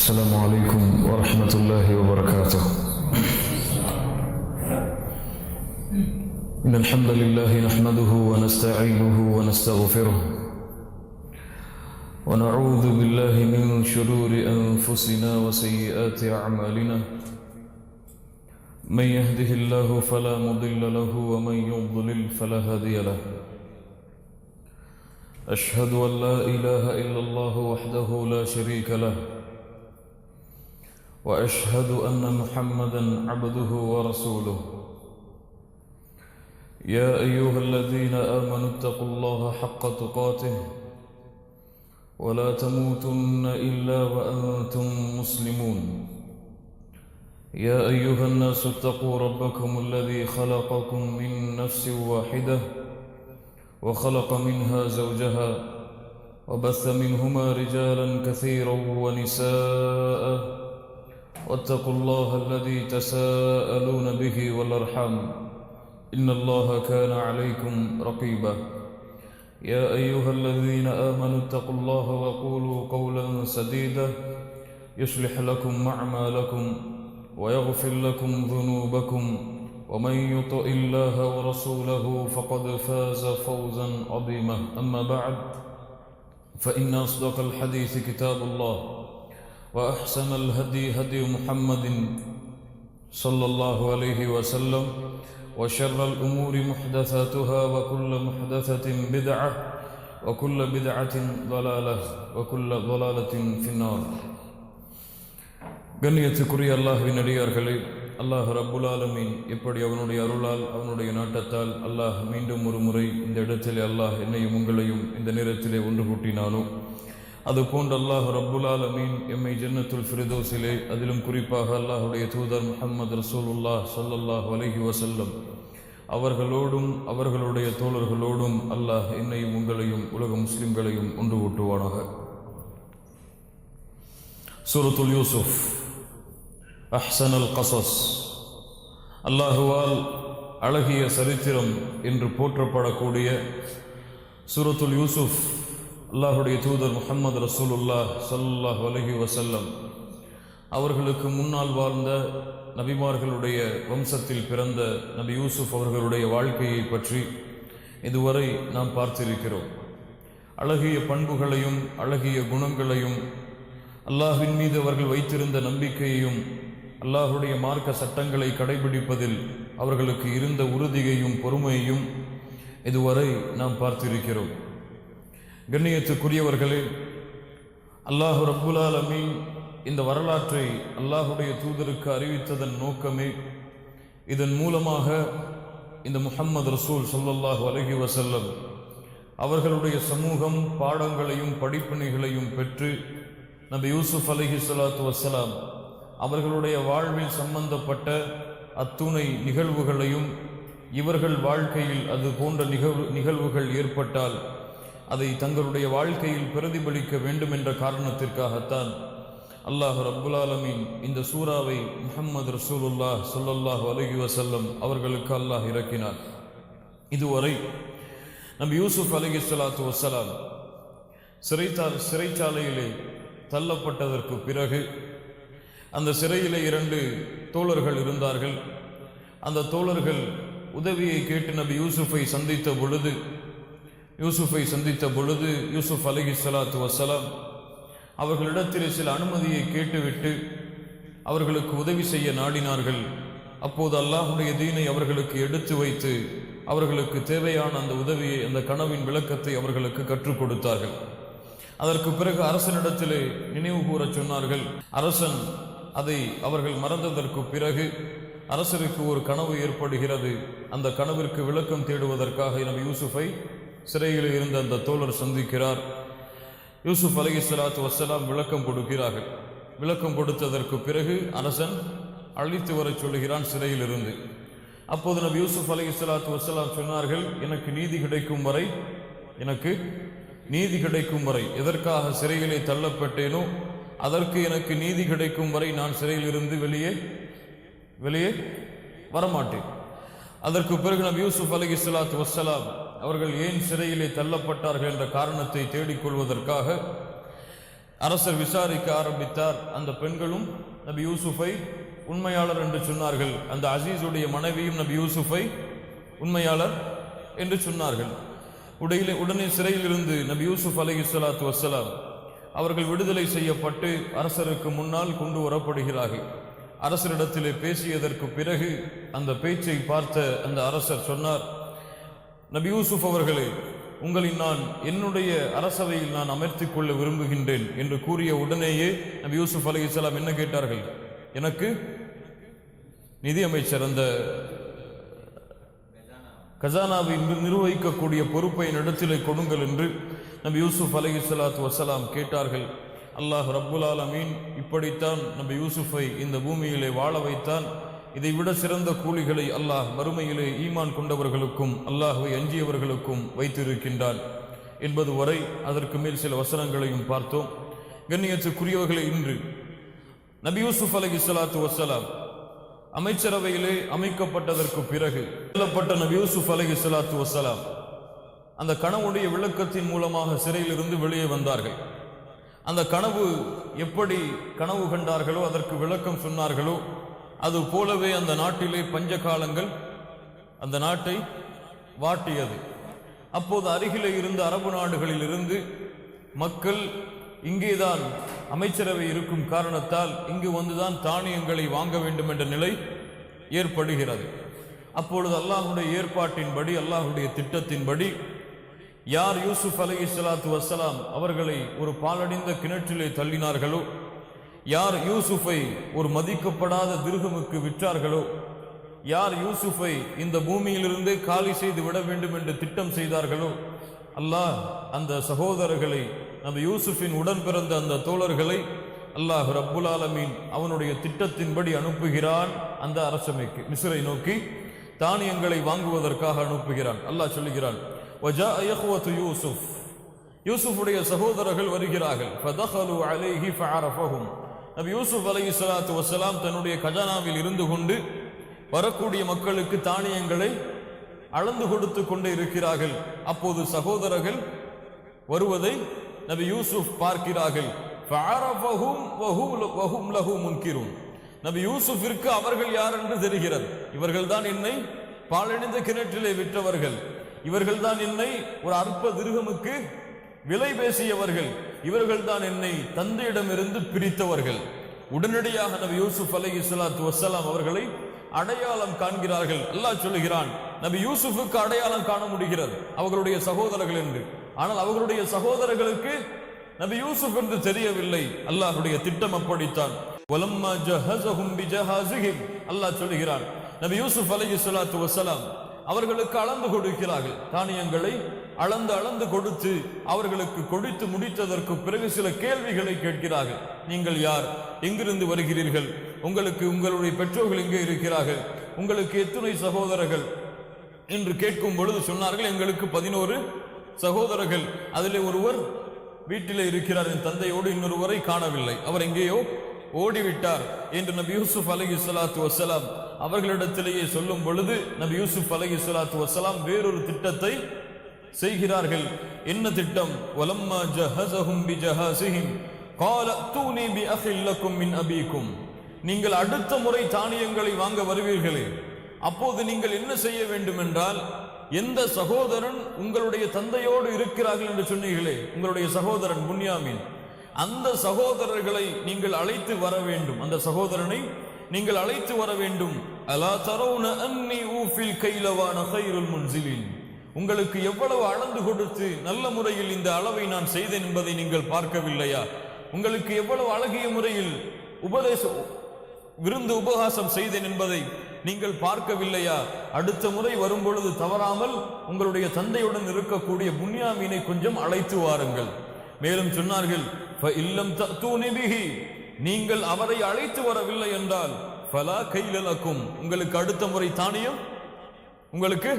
السلام عليكم ورحمة الله وبركاته. إن الحمد لله نحمده ونستعينه ونستغفره ونعوذ بالله من شرور أنفسنا وسيئات أعمالنا. من يهده الله فلا مضل له ومن يضلل فلا هادي له. أشهد أن لا إله إلا الله وحده لا شريك له، وأشهد أن محمدًا عبده ورسوله. يا أيها الذين آمنوا اتقوا الله حق تقاته ولا تموتن إلا وأنتم مسلمون. يا أيها الناس اتقوا ربكم الذي خلقكم من نفس واحدة وخلق منها زوجها وبث منهما رجالا كثيرا ونساء، واتقوا الله الذي تساءلون به والأرحام إن الله كان عليكم رقيبا. يا أيها الذين آمنوا اتقوا الله وقولوا قولا سديدا يصلح لكم أعمالكم ويغفر لكم ذنوبكم، ومن يطع الله ورسوله فقد فاز فوزا عظيما. أما بعد، فإن أصدق الحديث كتاب الله، وأحسن الهدي هدي محمد صلى الله عليه وسلم، وشر الأمور محدثاتها، وكل محدثة بدعة، وكل بدعة ضلالة، وكل ضلالة في النار. கண்ணியத்துக்குரிய அல்லாஹ்வின் அடியார்களே, அல்லாஹ் ரப்புல் ஆலமீன் எப்படி அவனுடைய அருளால் அவனுடைய நாட்டத்தால் அல்லாஹ் மீண்டும் ஒரு முறை இந்த இடத்திலே அல்லாஹ் என்னையும் உங்களையும் இந்த நேரத்திலே ஒன்று கூட்டினானோ, அதுபோன்று அல்லாஹ் ரப்புல் ஆலமீன் எம்மை ஜன்னத்துல் ஃபிர்தௌஸிலே, அதிலும் குறிப்பாக அல்லாஹுடைய தூதர் முஹம்மது ரசூலுல்லாஹ் ஸல்லல்லாஹு அலைஹி வஸல்லம் அவர்களோடும் அவர்களுடைய தோழர்களோடும் அல்லாஹ் என்னையும் உங்களையும் உலக முஸ்லிம்களையும் ஒன்று கூட்டுவானாக. சூரத்துல் யூசுஃப், அஹ்ஸனல் கஸஸ், அல்லாஹுவால் அழகிய சரித்திரம் என்று போற்றப்படக்கூடிய சூரத்துல் யூசுஃப், அல்லாஹுடைய தூதர் முஹம்மது ரசூலுல்லாஹ் ஸல்லல்லாஹு அலைஹி வஸல்லம் அவர்களுக்கு முன்னால் வாழ்ந்த நபிமார்களுடைய வம்சத்தில் பிறந்த நபி யூசுஃப் அவர்களுடைய வாழ்க்கையை பற்றி இதுவரை நாம் பார்த்திருக்கிறோம். அழகிய பண்புகளையும் அழகிய குணங்களையும், அல்லாஹ்வின் மீது அவர்கள் வைத்திருந்த நம்பிக்கையையும், அல்லாஹுடைய மார்க்க சட்டங்களை கடைபிடிப்பதில் அவர்களுக்கு இருந்த உறுதியையும் பொறுமையையும் இதுவரை நாம் பார்த்திருக்கிறோம். கண்ணியத்துக்குரியவர்களே, அல்லாஹ் ரப்புல் ஆலமீன் இந்த வரலாற்றை அல்லாஹுடைய தூதருக்கு அறிவித்ததன் நோக்கமே, இதன் மூலமாக இந்த முஹம்மது ரசூல் ஸல்லல்லாஹு அலைஹி வஸல்லம் அவர்களுடைய சமூகம் பாடங்களையும் படிப்பினைகளையும் பெற்று நபி யூசுஃப் அலைஹிஸ்ஸலாத்து வஸ்ஸலாம் அவர்களுடைய வாழ்வில் சம்பந்தப்பட்ட அத்துணை நிகழ்வுகளையும், இவர்கள் வாழ்க்கையில் அது போன்ற நிகழ்வுகள் ஏற்பட்டால் அதை தங்களுடைய வாழ்க்கையில் பிரதிபலிக்க வேண்டும் என்ற காரணத்திற்காகத்தான் அல்லாஹ் ரப்புல் ஆலமீன் இந்த சூராவை முஹம்மது ரசூலுல்லாஹ் ஸல்லல்லாஹு அலைஹி வஸல்லம் அவர்களுக்கு அல்லாஹ் இறக்கினார். இதுவரை நபி யூசுஃப் அலைஹிஸ்ஸலாத்து வஸ்ஸலாம் சிறைச்சாலையிலே தள்ளப்பட்டதற்கு பிறகு அந்த சிறையிலே 2 தோழர்கள் இருந்தார்கள். அந்த தோழர்கள் உதவியை கேட்டு நபி யூசுஃபை சந்தித்த பொழுது யூசுஃப் அலைஹிஸ்ஸலாத்து வஸ்ஸலாம் அவர்களிடத்தில் சில அனுமதியை கேட்டுவிட்டு அவர்களுக்கு உதவி செய்ய நாடினார்கள். அப்போது அல்லாஹுடைய தீனை அவர்களுக்கு எடுத்து வைத்து அவர்களுக்கு தேவையான அந்த உதவியை, அந்த கனவின் விளக்கத்தை அவர்களுக்கு கற்றுக் கொடுத்தார்கள். அதற்கு பிறகு அரசனிடத்திலே நினைவு கூற சொன்னார்கள். அரசன் அதை அவர்கள் மறந்ததற்கு பிறகு அரசருக்கு ஒரு கனவு ஏற்படுகிறது. அந்த கனவிற்கு விளக்கம் தேடுவதற்காக நபி யூசுஃபை சிறையில் இருந்த அந்த தோழர் சந்திக்கிறார். யூசுஃப் அலைஹிஸ்ஸலாத்து வஸ்ஸலாம் விளக்கம் கொடுக்கிறார்கள். விளக்கம் கொடுத்ததற்கு பிறகு அரசன் அழைத்து வர சொல்லுகிறான் சிறையில் இருந்து. அப்போது நபி யூசுஃப் அலைஹிஸ்ஸலாத்து வஸ்ஸலாம் சொன்னார்கள், எனக்கு நீதி கிடைக்கும் வரை எதற்காக சிறையிலே தள்ளப்பட்டேனோ அதற்கு எனக்கு நீதி கிடைக்கும் வரை நான் சிறையிலிருந்து வெளியே வரமாட்டேன். அதற்கு பிறகு நபி யூசுஃப் அலைஹிஸ்ஸலாத்து வஸ்ஸலாம் அவர்கள் ஏன் சிறையிலே தள்ளப்பட்டார்கள் என்ற காரணத்தை தேடிக்கொள்வதற்காக அரசர் விசாரிக்க ஆரம்பித்தார். அந்த பெண்களும் நபி யூசுஃபை உண்மையாளர் என்று சொன்னார்கள். அந்த அசீஸுடைய மனைவியும் நபி யூசுஃபை உண்மையாளர் என்று சொன்னார்கள். உடனே சிறையில் இருந்து நபி யூசுப் அலைஹிஸ்ஸலாத்து வஸ்ஸலாம் அவர்கள் விடுதலை செய்யப்பட்டு அரசருக்கு முன்னால் கொண்டு வரப்படுகிறார்கள். அரசரிடத்திலே பேசியதற்கு பிறகு அந்த பேச்சை பார்த்த அந்த அரசர் சொன்னார், நபி யூசுப் அவர்களே, உங்களை நான் என்னுடைய அரசவையில் நான் அமர்த்திக் கொள்ள விரும்புகின்றேன் என்று கூறிய உடனேயே நபி யூசுப் அலைஹிஸ்ஸலாம் என்ன கேட்டார்கள்? எனக்கு நிதியமைச்சர், அந்த கஜானாவை நிர்வகிக்கக்கூடிய பொறுப்பை இடத்திலே கொடுங்கள் என்று நபி யூசுப் அலைஹிஸ்ஸலாத்து வஸ்ஸலாம் கேட்டார்கள். அல்லாஹ் ரப்புல் ஆலமீன் இப்படித்தான் நபி யூசுஃபை இந்த பூமியிலே வாழ வைத்தான். இதைவிட சிறந்த கூலிகளை அல்லாஹ் மறுமையிலே ஈமான் கொண்டவர்களுக்கும் அல்லாஹ்வை அஞ்சியவர்களுக்கும் வைத்திருக்கின்றான் என்பது வரை அதற்கு மேல் சில வசனங்களையும் பார்த்தோம். கண்ணியத்துக்குரியவர்களை, இன்று நபி யூசுப் அலைஹிஸ்ஸலாத்து வஸ்ஸலாம் அமைச்சரவையிலே அமைக்கப்பட்டதற்கு பிறகு சொல்லப்பட்ட நபி யூசுப் அலைஹிஸ்ஸலாத்து வஸ்ஸலாம் அந்த கனவுடைய விளக்கத்தின் மூலமாக சிறையிலிருந்து வெளியே வந்தார்கள். அந்த கனவு எப்படி கனவு கண்டார்களோ அதற்கு விளக்கம் சொன்னார்களோ அது போலவே அந்த நாட்டிலே பஞ்ச காலங்கள் அந்த நாட்டை வாட்டியது. அப்போது அருகிலே இருந்த அரபு நாடுகளில் இருந்து மக்கள் இங்கேதான் அமைச்சரவை இருக்கும் காரணத்தால் இங்கு வந்துதான் தானியங்களை வாங்க வேண்டும் என்ற நிலை ஏற்படுகிறது. அப்பொழுது அல்லாஹுடைய ஏற்பாட்டின்படி, அல்லாஹுடைய திட்டத்தின்படி, யார் யூசுப் அலைஹிஸ்ஸலாத்து வஸ்ஸலாம் அவர்களை ஒரு பாலடைந்த கிணற்றிலே தள்ளினார்களோ, யார் யூசுஃபை ஒரு மதிக்கப்படாத திர்ஹமுக்கு விற்றார்களோ, யார் யூசுஃபை இந்த பூமியிலிருந்தே காலி செய்து விட வேண்டும் என்று திட்டம் செய்தார்களோ, அல்லாஹ் அந்த சகோதரர்களை, நபி யூசுஃபின் உடன் பிறந்த அந்த தோழர்களை அல்லாஹ் ரப்புல் ஆலமீன் அவனுடைய திட்டத்தின்படி அனுப்புகிறான். அந்த அரசமைக்கு மிஸ்ரை நோக்கி தானியங்களை வாங்குவதற்காக அனுப்புகிறான். அல்லாஹ் சொல்லுகிறான், وجاء إخوة يوسف, யூசுஃபுடைய சகோதரர்கள் வருகிறார்கள். فدخلوا عليه فعرفهم, நபி யூசுப் அலைஹிஸ்ஸலாத்து வஸ்ஸலாம் தன்னுடைய கஜானாவில் இருந்து கொண்டு வரக்கூடிய மக்களுக்கு தானியங்களை அளந்து கொடுத்து கொண்டே இருக்கிறார்கள். அப்போது சகோதரர்கள் வருவதை நபி யூசுப் பார்க்கிறார்கள். فعرفهم وهم له منكرون, நபி யூசுஃபிற்கு அவர்கள் யார் என்று தெரிகிறது. இவர்கள் தான் என்னை பாலடைந்த கிணற்றிலே விற்றவர்கள், இவர்கள் தான் என்னை ஒரு அற்ப திர்ஹமுக்கு விலை பேசியவர்கள், இவர்கள் தான் என்னை தந்தையிடமிருந்து பிரித்தவர்கள். உடனடியாக நபி யூசுப் அலைஹிஸ்ஸலாத்து வஸ்ஸலாம் அவர்களை அடையாளம் காண்கிறார்கள். அல்லாஹ் சொல்லுகிறான், நபி யூசுஃபுக்கு அடையாளம் காண முடிகிறது அவர்களுடைய சகோதரர்கள் என்று. ஆனால் அவர்களுடைய சகோதரர்களுக்கு நபி யூசுப் என்று தெரியவில்லை. அல்லாஹ்வுடைய திட்டம் அப்படித்தான். வலம்மா ஜஹஸஹும் பிஜஹாஸிஹிம், அல்லாஹ் சொல்லுகிறான், நபி யூசுப் அலைஹிஸ்ஸலாத்து வஸ்ஸலாம் அவர்களுக்கு அளந்து கொடுக்கிறார்கள். தானியங்களை அளந்து கொடுத்து அவர்களுக்கு கொடுத்து முடித்ததற்கு பிறகு சில கேள்விகளை கேட்கிறார்கள். நீங்கள் யார்? எங்கிருந்து வருகிறீர்கள்? உங்களுக்கு உங்களுடைய பெற்றோர்கள் எங்கே இருக்கிறார்கள்? உங்களுக்கு எத்தனை சகோதரர்கள் என்று கேட்கும் பொழுது சொன்னார்கள், எங்களுக்கு 11 சகோதரர்கள். அதிலே ஒருவர் வீட்டிலே இருக்கிறார், என் தந்தையோடு. இன்னொருவரை காணவில்லை, அவர் எங்கேயோ ஓடிவிட்டார் என்று நபி யூசுப் அலைஹிஸ்ஸலாத்து வஸ்ஸலாம் அவர்களிடத்திலேயே சொல்லும் பொழுது நபி யூசுப் அலைஹிஸ்ஸலாத்து வஸ்ஸலாம் வேறொரு திட்டத்தை செய்கிறார்கள். என்ன திட்டம்? வலம்மா ஜஹஸஹும் பிஜஹாஸிஹிம் قال ائتوني بأخ لكم من أبيكم, நீங்கள் அடுத்த முறை தானியங்களை வாங்க வருவீர்களே, அப்போது நீங்கள் என்ன செய்ய வேண்டும் என்றால், எந்த சகோதரன் உங்களுடைய தந்தையோடு இருக்கிறார்கள் என்று சொன்னீர்களே, உங்களுடைய சகோதரன் புன்யாமின், அந்த சகோதரர்களை நீங்கள் அழைத்து வர வேண்டும். அந்த சகோதரனை நீங்கள் அழைத்து வர வேண்டும். அலா தரவுன அன்னி ஊஃபில் கைலவான கைருல் முன்சிலின், உங்களுக்கு எவ்வளவு அளந்து கொடுத்து நல்ல முறையில் இந்த அளவை நான் செய்தேன் என்பதை நீங்கள் பார்க்கவில்லையா? உங்களுக்கு எவ்வளவு அழகிய முறையில் விருந்து உபகாசம் செய்தேன் என்பதை நீங்கள் பார்க்கவில்லையா? அடுத்த முறை வரும்பொழுது தவறாமல் உங்களுடைய தந்தையுடன் இருக்கக்கூடிய புன்யாமீனை கொஞ்சம் அழைத்து வாருங்கள். மேலும் சொன்னார்கள், நீங்கள் அவரை அழைத்து வரவில்லை என்றால் ஃபலா கைல லக்கும், உங்களுக்கு அடுத்த முறை தானியம் உங்களுக்கு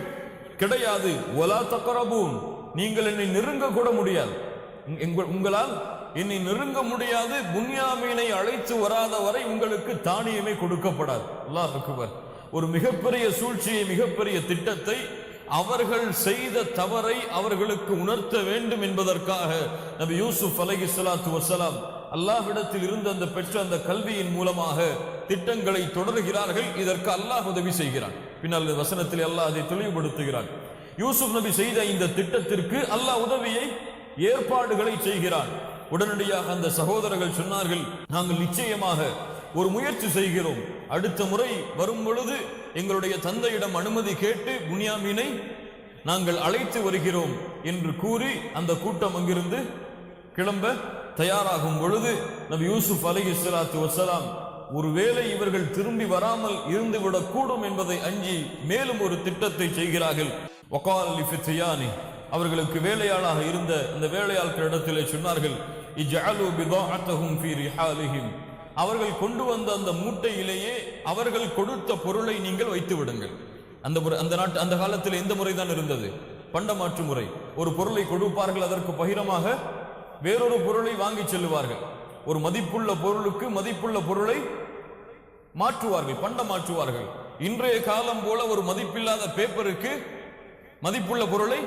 கிடையாது. வலா தக்ரபூன், நீங்கள் என்னை நெருங்க கூட முடியாது, உங்களால் என்னை நெருங்க முடியாது. புன்யாமீனை அழைத்து வராத வரை உங்களுக்கு தானியமே கொடுக்கப்படாது. அல்லாஹ் அக்பர். ஒரு மிகப்பெரிய சூழ்ச்சியை, மிகப்பெரிய திட்டத்தை அவர்கள் செய்த தவறை அவர்களுக்கு உணர்த்த வேண்டும் என்பதற்காக நபி யூசுப் அலைஹிஸ்ஸலாத்து வஸ்ஸலாம் அல்லாஹ்விடத்தில் இருந்து அந்த பெற்ற அந்த கல்வியின் மூலமாக திட்டங்களை தொடர்கிறார்கள். இதற்கு அல்லாஹ் உதவி செய்கிறான். பின்னால் வசனத்தில் அல்லாஹ் அதை தெளிவுபடுத்துகிறான். யூசுப் நபி செய்த இந்த திட்டத்திற்கு அல்லாஹ் உதவியை ஏற்பாடுகளை செய்கிறான். உடனடியாக அந்த சகோதரர்கள் சொன்னார்கள், நாங்கள் நிச்சயமாக ஒரு முயற்சி செய்கிறோம், அடுத்த முறை வரும் பொழுது எங்களுடைய தந்தையிடம் அனுமதி கேட்டு புன்யாமீனை நாங்கள் அழைத்து வருகிறோம் என்று கூறி அந்த கூட்டம் அங்கிருந்து கிளம்ப தயாராகும் பொழுது நபி யூசுப் அலைஹிஸ்ஸலாத்து வஸ்ஸலாம் ஒருவேளை இவர்கள் திரும்பி வராமல் இருந்துவிடக் கூடும் என்பதை அஞ்சி மேலும் ஒரு திட்டத்தை செய்கிறார்கள். வகால் லிஃபித்யானி, அவர்களுக்கு வேலையாளாக இருந்த அந்த வேலையாட்களிடத்திலே சொன்னார்கள், இஜ்அலு பிதாஅத்தஹும் ஃபீ ரிஹாலிஹிம், அவர்கள் கொண்டு வந்த அந்த மூட்டையிலேயே அவர்கள் கொடுத்த பொருளை நீங்கள் வைத்து விடுங்கள். அந்த காலத்தில் எந்த முறைதான் இருந்தது? பண்டமாற்று முறை. ஒரு பொருளை கொடுப்பார்கள், அதற்கு பகிரமாக வேறொரு பொருளை வாங்கி செல்லுவார்கள். ஒரு மதிப்புள்ள பொருளுக்கு மதிப்புள்ள பொருளை மாற்றுவார்கள், பண்டம் மாற்றுவார்கள். இன்றைய காலம் போல ஒரு மதிப்பில்லாத பேப்பருக்கு மதிப்புள்ள பொருளை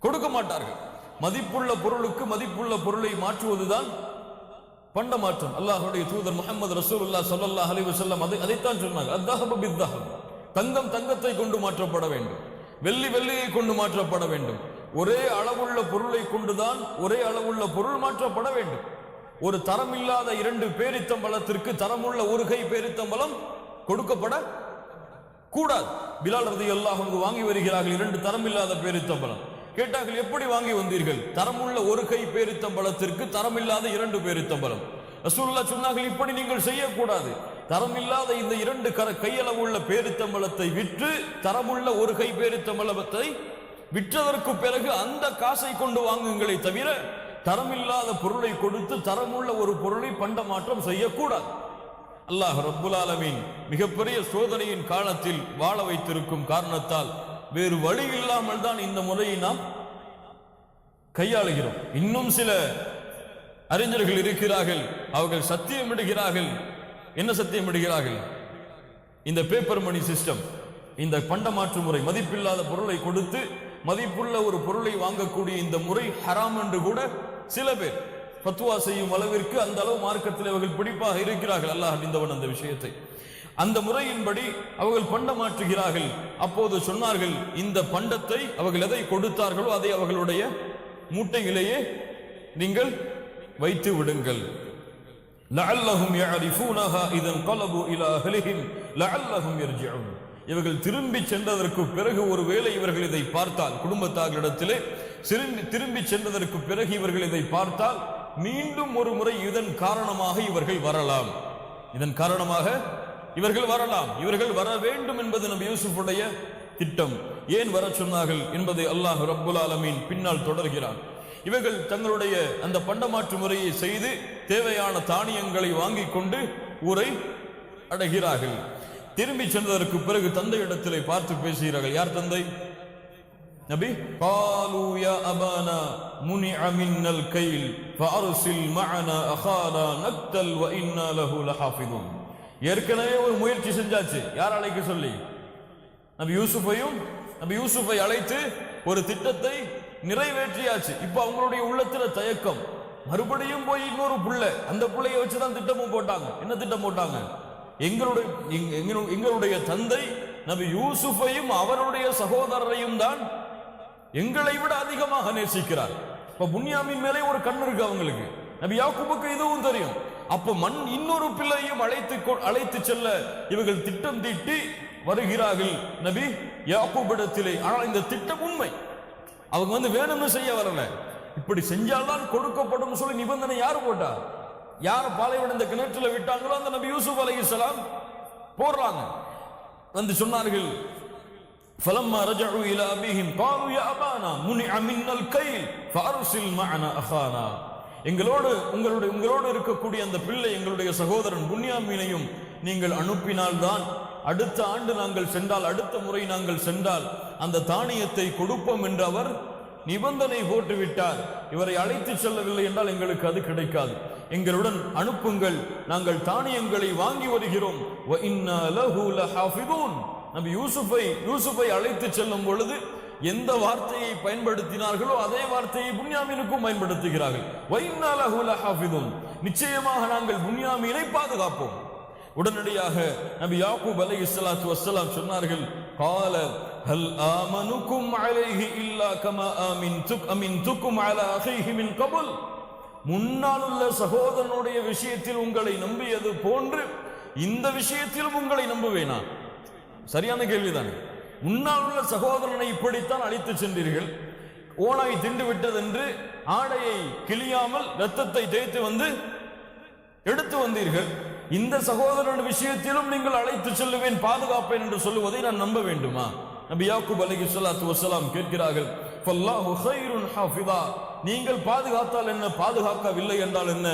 கொடுக்க மாட்டார்கள். மதிப்புள்ள பொருளுக்கு மதிப்புள்ள பொருளை மாற்றுவதுதான் பண்டமாற்றம். அல்லாஹ்வுடைய தூதர் முஹம்மது ரசூலுல்லாஹ் ஸல்லல்லாஹு அலைஹி வஸல்லம் அதைத்தான் சொன்னாங்க. அத்ஹபு பித்தஹப், தங்கம் தங்கத்தை கொண்டு மாற்றப்பட வேண்டும், வெள்ளி வெள்ளியை கொண்டு மாற்றப்பட வேண்டும். ஒரே அளவுள்ள பொருளை கொண்டுதான் ஒரே அளவுள்ள பொருள் மாற்றப்பட வேண்டும். ஒரு தரமில்லாத 2 பேரித்தம்பலத்திற்கு தரமுள்ள ஒரு கை பேரித்தம்பலம் கொடுக்கப்பட கூடாது. பிலால் ரலியல்லாஹு அன்ஹு வாங்கி வருகிறார்கள் 2 தரமில்லாத பேரித்தம்பலம். கேட்டார்கள், எப்படி வாங்கி வந்தீர்கள்? தரமுள்ள ஒரு கை பேரித்தம்பலத்திற்கு தரமில்லாத 2 பேரித்தம்பலம். ரசூலுல்லாஹ் சொன்னார்கள், இப்படி நீங்கள் செய்யக்கூடாது. தரமில்லாத இந்த 2 கையளவுள்ள பேரித்தம்பலத்தை விற்று தரமுள்ள ஒரு கை பேரித்தம்பலத்தை விற்றதற்கு பிறகு அந்த காசை கொண்டு வாங்குங்களே தவிர தரமில்லாத பொருளை கொடுத்து தரமுள்ள ஒரு பொருளை பண்டமாற்றம் செய்யக்கூடாது. அல்லாஹ் ரப்புல் ஆலமீன் மிகப்பெரிய சோதனையின் காலத்தில் வாழ வைத்திருக்கும் காரணத்தால் வேறு வழி இல்லாமல் தான் இந்த முறையை நாம் கையாளுகிறோம். இன்னும் சில அறிஞர்கள் இருக்கிறார்கள், அவர்கள் சத்தியமிடுகிறார்கள். என்ன சத்தியமிடுகிறார்கள்? இந்த பேப்பர் மணி சிஸ்டம், இந்த பண்டமாற்று முறை, மதிப்பில்லாத பொருளை கொடுத்து மதிப்புள்ள ஒரு பொருளை வாங்கக்கூடிய இந்த முறை ஹராம் என்று கூட சில பேர் ஃபத்வா செய்யும் அளவிற்கு அந்த அளவு மார்க்கத்தில் அவர்கள் பிடிப்பாக இருக்கிறார்கள். அல்லாஹ் அறிந்தவன் அந்த விஷயத்தை. அந்த முறையின்படி அவர்கள் பண்டமாற்றுகிறார்கள். அப்போது சொன்னார்கள், இந்த பண்டத்தை அவர்கள் எதை கொடுத்தார்களோ அதை அவர்களுடைய மூட்டையிலேயே நீங்கள் வைத்து விடுங்கள். லஅல்லஹும் யஅரிஃபூனஹா இதன் கலபு இலா அஹ்லிஹிம் லஅல்லஹும் யர்ஜிஊன். இவர்கள் திரும்பி சென்றதற்கு பிறகு ஒருவேளை இவர்கள் இதை பார்த்தால், குடும்பத்தார்களிடத்திலே திரும்பி சென்றதற்கு பிறகு இவர்கள் இதை பார்த்தால் மீண்டும் ஒரு முறை இதன் காரணமாக இவர்கள் வரலாம். இதன் காரணமாக இவர்கள் வரலாம். இவர்கள் வர வேண்டும் என்பது நபி யூசுஃபுடைய திட்டம். ஏன் வர சொன்னார்கள் என்பதை அல்லாஹ் ரப்புல் ஆலமீன் பின்னால் தொடர்கிறான். இவர்கள் தங்களுடைய அந்த பண்டமாற்று முறையை செய்து தேவையான தானியங்களை வாங்கி கொண்டு ஊரை அடைகிறார்கள். திரும்பி சென்றதற்கு பிறகு தந்தையிடத்திலே பார்த்து பேசுகிறார்கள். யார் தந்தை? நபி. காலு யா அபானா முனிஅ மின்னல் கைல் ஃபஅர்சில் மஅனா அகானா நக்தல் வ இன்னா லஹு லஹாஃபிதுன். ஏற்கனவே ஒரு முயற்சி செஞ்சாச்சு. யார் அழைக்க சொல்லி? நபி யூசுஃபை அழைத்து ஒரு திட்டத்தை நிறைவேற்றியாச்சு. இப்ப அவங்களுடைய உள்ளத்துல தயக்கம். மறுபடியும் போய் இன்னொரு புள்ளை, அந்த புள்ளையை வச்சுதான் திட்டமும் போட்டாங்க. என்ன திட்டம் போட்டாங்க? எங்களுடைய தந்தை நபி யூசுஃபையும் அவருடைய சகோதரரையும் தான் எங்களை விட அதிகமாக நேசிக்கிறார். இப்ப புன்யாமின் மேலே ஒரு கண் இருக்கு அவங்களுக்கு. நபி யாக்கூபுக்கு இதுவும் தெரியும். அப்ப இன்னொரு பிள்ளையும் அழைத்து செல்ல இவர்கள் திட்டம் தீட்டி வருகிறார்கள் நபி யாக்கூபிடத்திலே. ஆனால் இந்த திட்டம் உண்மை. அவங்க வேணும்னு செய்ய வரல. இப்படி செஞ்சால்தான் கொடுக்கப்படும் சொல்லி நிபந்தனை யாரு போட்டா? யார பாலைவன இந்த கிணற்றில் விட்டாங்களோ அந்த நபி யூசுப் அலைஹிஸ்ஸலாம் போடுறாங்க. சொன்னார்கள், فلما رجعوا الى ابيهم قالوا يا ابانا منع منا الكيل فارسل معنا اخانا. உங்களோடு இருக்கக்கூடிய அந்த பிள்ளை, எங்களுடைய சகோதரன் புன்யாமீனையும் நீங்கள் அனுப்பினால்தான் அடுத்த ஆண்டு நாங்கள் சென்றால், அடுத்த முறை நாங்கள் சென்றால் அந்த தானியத்தை கொடுப்போம் என்று அவர் நிபந்தனை போட்டுவிட்டார். இவரை அழைத்து செல்லவில்லை என்றால் எங்களுக்கு அது கிடைக்காது. எங்களுடன் அனுப்புங்கள், நாங்கள் தானியங்களை வாங்கி வருகிறோம். நபி யூசுஃபை அழைத்து செல்லும் பொழுது எந்த வார்த்தையை பயன்படுத்தினார்களோ அதே வார்த்தையை புன்யாமீனுக்கும் பயன்படுத்துகிறார்கள். வைன்னா லஹு லஹாஃபிதுன், நிச்சயமாக நாங்கள் புன்யாமீனை பாதுகாப்போம். உடனடியாக நபி யாக்கூப் அலைஹிஸ்ஸலாத்து வஸ்ஸலாம் சொன்னார்கள், قال هل آمنكم عليه إلا كما أمنتكم على أخيه من قبل. முன்னால் உள்ள சகோதரனுடைய விஷயத்தில் உங்களை நம்பியது போன்று இந்த விஷயத்திலும் உங்களை நம்புவேனா? சரியான கேள்விதானே. முன்னால் உள்ள சகோதரனை இப்படித்தான் அழைத்து சென்றீர்கள், ஓனாய் திண்டு விட்டது என்று ஆடையை கிழியாமல் இரத்தத்தை தேய்த்து வந்து எடுத்து வந்தீர்கள். இந்த சகோதரன் விஷயத்திலும் நீங்கள் அழைத்து செல்லுவேன், பாதுகாப்பேன் என்று சொல்லுவதை நான் நம்ப வேண்டுமா? நபி யாக்கூப் அலைஹிஸ்ஸலாத்து வஸ்ஸலாம் கேட்கிறார்கள், ஃபல்லாஹு கைருன் ஹாஃபிதா, நீங்கள் பாதுகாத்தால் என்ன, பாதுகாக்கவில்லை என்றால் என்ன,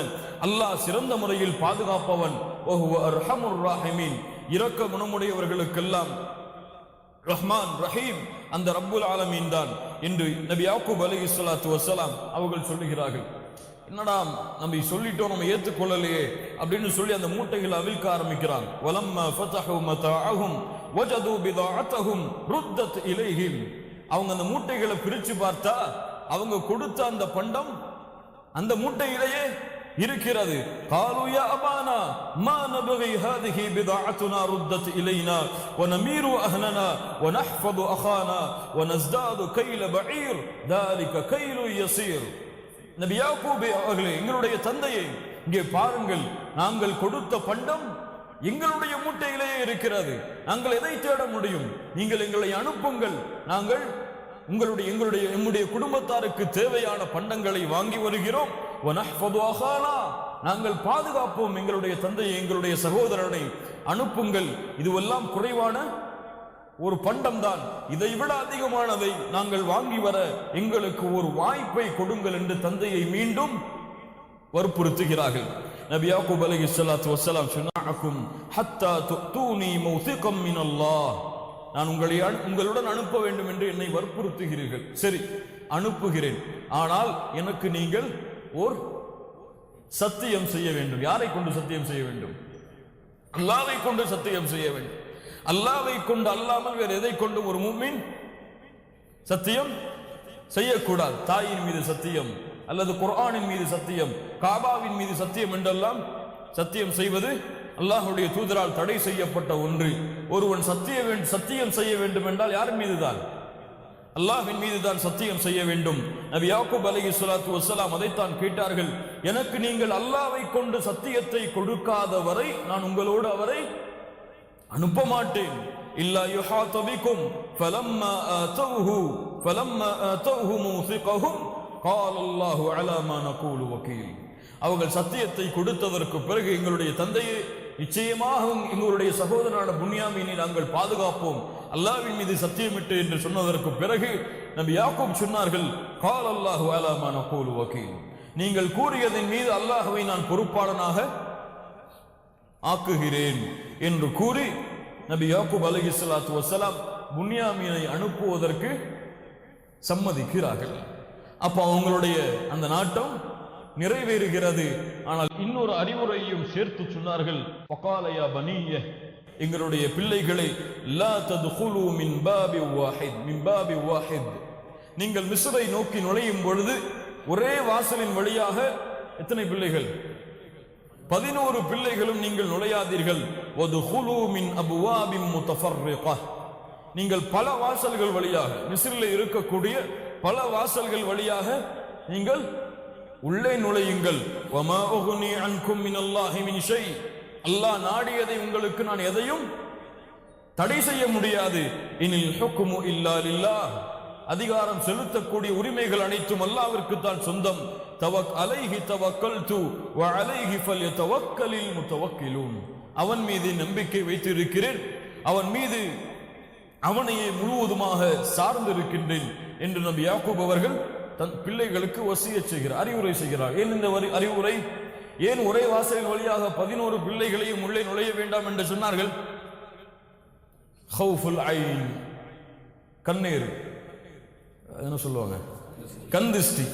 அல்லாஹ் சிறந்த முறையில் பாதுகாப்பவன். வஹுவ அர்ஹமுர் ராஹிமீன், இரக்க குணமுடையவர்களுக்கெல்லாம் ரஹ்மான் ரஹீம் அந்த ரப்புல் ஆலமீன் தான் என்று நபி யாக்கூப் அலைஹிஸ்ஸலாத்து வஸ்ஸலாம் அவர்கள் சொல்லுகிறார்கள். என்னடா நம்ம சொல்லிட்டோம், நம்ம ஏற்றுக்கொள்ளலையே அப்படின்னு சொல்லி அந்த மூட்டைகளை அவிழ்க்க ஆரம்பிக்கிறாங்க. வலம்மா ஃபதஹு மதாஅஹும் வஜது பிதாஅத்தஹும் ருத்தத் இலைஹிம், அவங்க அந்த மூட்டைகளை பிரிச்சு பார்த்தா அவங்க கொடுத்த அந்த பண்டம் அந்த மூட்டையிலேயே இருக்கிறது. காலு யா அபானா மா நபகி ஹாதிஹி பிதாஅத்துனா ருத்தத் இலைனா வநமீரு அஹ்லனா வநஹ்ஃபது அஹானா வனஸ்தாது கைல பஈர் ذلك கைலு யஸீர். நபி யாக்கூப் அவர்களே, எங்களுடைய தந்தையை இங்கே பாருங்கள், நாங்கள் கொடுத்த பண்டம் எங்களுடைய மூட்டையிலேயே இருக்கிறது, நாங்கள் எதை தேட முடியும்? நீங்கள் எங்களை அனுப்புங்கள், நாங்கள் எம்முடைய குடும்பத்தாருக்கு தேவையான பண்டங்களை வாங்கி வருகிறோம். நாங்கள் பாதுகாப்போம் எங்களுடைய தந்தையை, எங்களுடைய சகோதரனை அனுப்புங்கள். இதுவெல்லாம் குறைவான ஒரு பண்டம் தான், இதை விட அதிகமானதை நாங்கள் வாங்கி வர எங்களுக்கு ஒரு வாய்ப்பை கொடுங்கள் என்று தந்தையை மீண்டும் வற்புறுத்துகிறார்கள். நபி யாக்கூப் அலைஹிஸ்ஸலாத்து வஸ்ஸலாம் சொன்னாக்கும் ஹத்தா துஅதூனி மௌதிகம் மினல்லாஹ், நான் உங்களுடன் அனுப்ப வேண்டும் என்று என்னை வற்புறுத்துகிறீர்கள். சரி, அனுப்புகிறேன், ஆனால் எனக்கு நீங்கள் ஓர் சத்தியம் செய்ய வேண்டும். யாரை கொண்டு சத்தியம் செய்ய வேண்டும்? அல்லாஹ்வை கொண்டு சத்தியம் செய்ய வேண்டும். அல்லாஹ்வை கொண்டு அல்லாமல் வேறு எதை கொண்டு ஒரு முஃமின் சத்தியம் செய்யக்கூடாது. தாயின் மீது சத்தியம் அல்லது குர்ஆனின் மீது சத்தியம், காபாவின் மீது சத்தியம் என்றெல்லாம் சத்தியம் செய்வது அல்லாஹ்வுடைய தூதரால் தடை செய்யப்பட்ட ஒன்று. ஒருவன் சத்தியம் செய்ய வேண்டும் என்றால் யார் மீதுதான்? அல்லாஹ்வின் மீதுதான் சத்தியம் செய்ய வேண்டும். நபி யாக்கூப் அலைஹிஸ்ஸலாத்து வஸ்ஸலாம் அதைத்தான் கேட்டார்கள், எனக்கு நீங்கள் அல்லாஹ்வை கொண்டு சத்தியத்தை கொடுக்காத வரை நான் உங்களோடு அவரை அனுப்ப மாட்டேன். இல்லா யுஹாத பிகும் ஃபலம்மா ஆதவுஹு மூஸிகஹும் قال الله على ما نقول وكيل. அவர்கள் சத்தியத்தை கொடுத்ததற்கு பிறகு எங்களுடைய தந்தையை நிச்சயமாக எங்களுடைய சகோதரனான புன்யாமீனை நாங்கள் பாதுகாப்போம், அல்லாஹ்வின் மீது சத்தியமிட்டு என்று சொன்னதற்கு பிறகு நபி யாக்கூப் சொன்னார்கள், قال الله على ما نقول وكيل, நீங்கள் கூறியதின் மீது அல்லாஹ்வை நான் பொறுப்பாளனாக ஆக்குகிறேன் என்று கூறி நபி யாக்கூப் அலைஹிஸ்ஸலாத்து வஸ்ஸலாம் புன்யாமீனை அனுப்புவதற்கு சம்மதிக்கிறார்கள். அப்ப அவங்களுடைய அந்த நாட்டம் நிறைவேறுகிறது. ஆனால் இன்னொரு அறிவுரையும் சேர்த்து சொன்னார்கள், வகால யா பனிய, எங்களுடைய பிள்ளைகளை லா தத்குலு மின் பாபி வாஹித், நீங்கள் மிஸ்ரை நோக்கி நுழையும் பொழுது ஒரே வாசலின் வழியாக எத்தனை பிள்ளைகள்? 11 பிள்ளைகளும் நீங்கள் நுழையாதீர்கள். வதுகுலு மின் அபுவாபின் முத்தஃபர்ரிகா, நீங்கள் பல வாசல்கள் வழியாக, மிஸ்ரில் இருக்கக்கூடிய பல வாசல்கள் வழியாக நீங்கள் உள்ளே நுழையுங்கள். வமா உக்னி அன்கும் மினல்லாஹி மின் ஷை, அல்லாஹ் நாடியதை உங்களுக்கு நான் எதையும் தடை செய்ய முடியாது. இனில் ஹுக்மு இல்லா லில்லாஹ், அதிகாரம் செலுத்தக்கூடிய உரிமைகள் அனைத்தும் அல்லாஹ்விற்கு தான் சொந்தம். அலைஹி தவக்கல்து வ அலைஹி ஃபல்யதவக்கலில் முத்தவக்கிலூன், அவன் மீது நம்பிக்கை வைத்திருக்கிறேன், அவன் மீது அவனையே முழுவதுமாக சார்ந்திருக்கின்றேன் என்று நபி யாக்கூப் அவர்கள் தன் பிள்ளைகளுக்கு வசியத் செய்கிறார், அறிவுரை செய்கிறார். ஏன் இந்த அறிவுரை? ஏன் ஒரே வாசலின் வழியாக 11 பிள்ளைகளையும் உள்ளே நுழைய வேண்டாம் என்று சொன்னார்கள்? ஹவுஃபுல் ஐன், கண்ணீர், என்ன சொல்லுவாங்க, கந்திஷ்டி.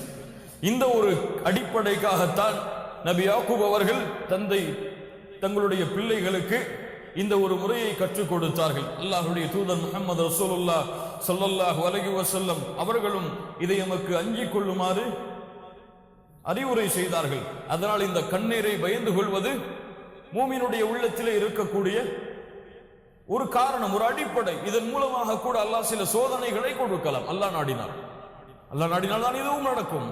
இந்த ஒரு அடிப்படைக்காகத்தான் நபி யாக்கூப் அவர்கள் தங்களுடைய பிள்ளைகளுக்கு இந்த ஒரு முறையை கற்றுக் கொடுத்தார்கள். அல்லாஹ்வுடைய தூதர் முஹம்மது ரசூலுல்லாஹ் ஸல்லல்லாஹு அலைஹி வஸல்லம் அவர்களும் இதை நமக்கு அஞ்சிக் கொள்ளுமாறு அறிவுரை செய்தார்கள். அதனால் இந்த கண்ணீரை பயந்து கொள்வது மூமினுடைய உள்ளத்திலே இருக்கக்கூடிய ஒரு காரணம், ஒரு அடிப்படை. இதன் மூலமாக கூட அல்லாஹ் சில சோதனைகளை கொடுக்கலாம். அல்லாஹ் நாடினால் தான் இதுவும் நடக்கும்.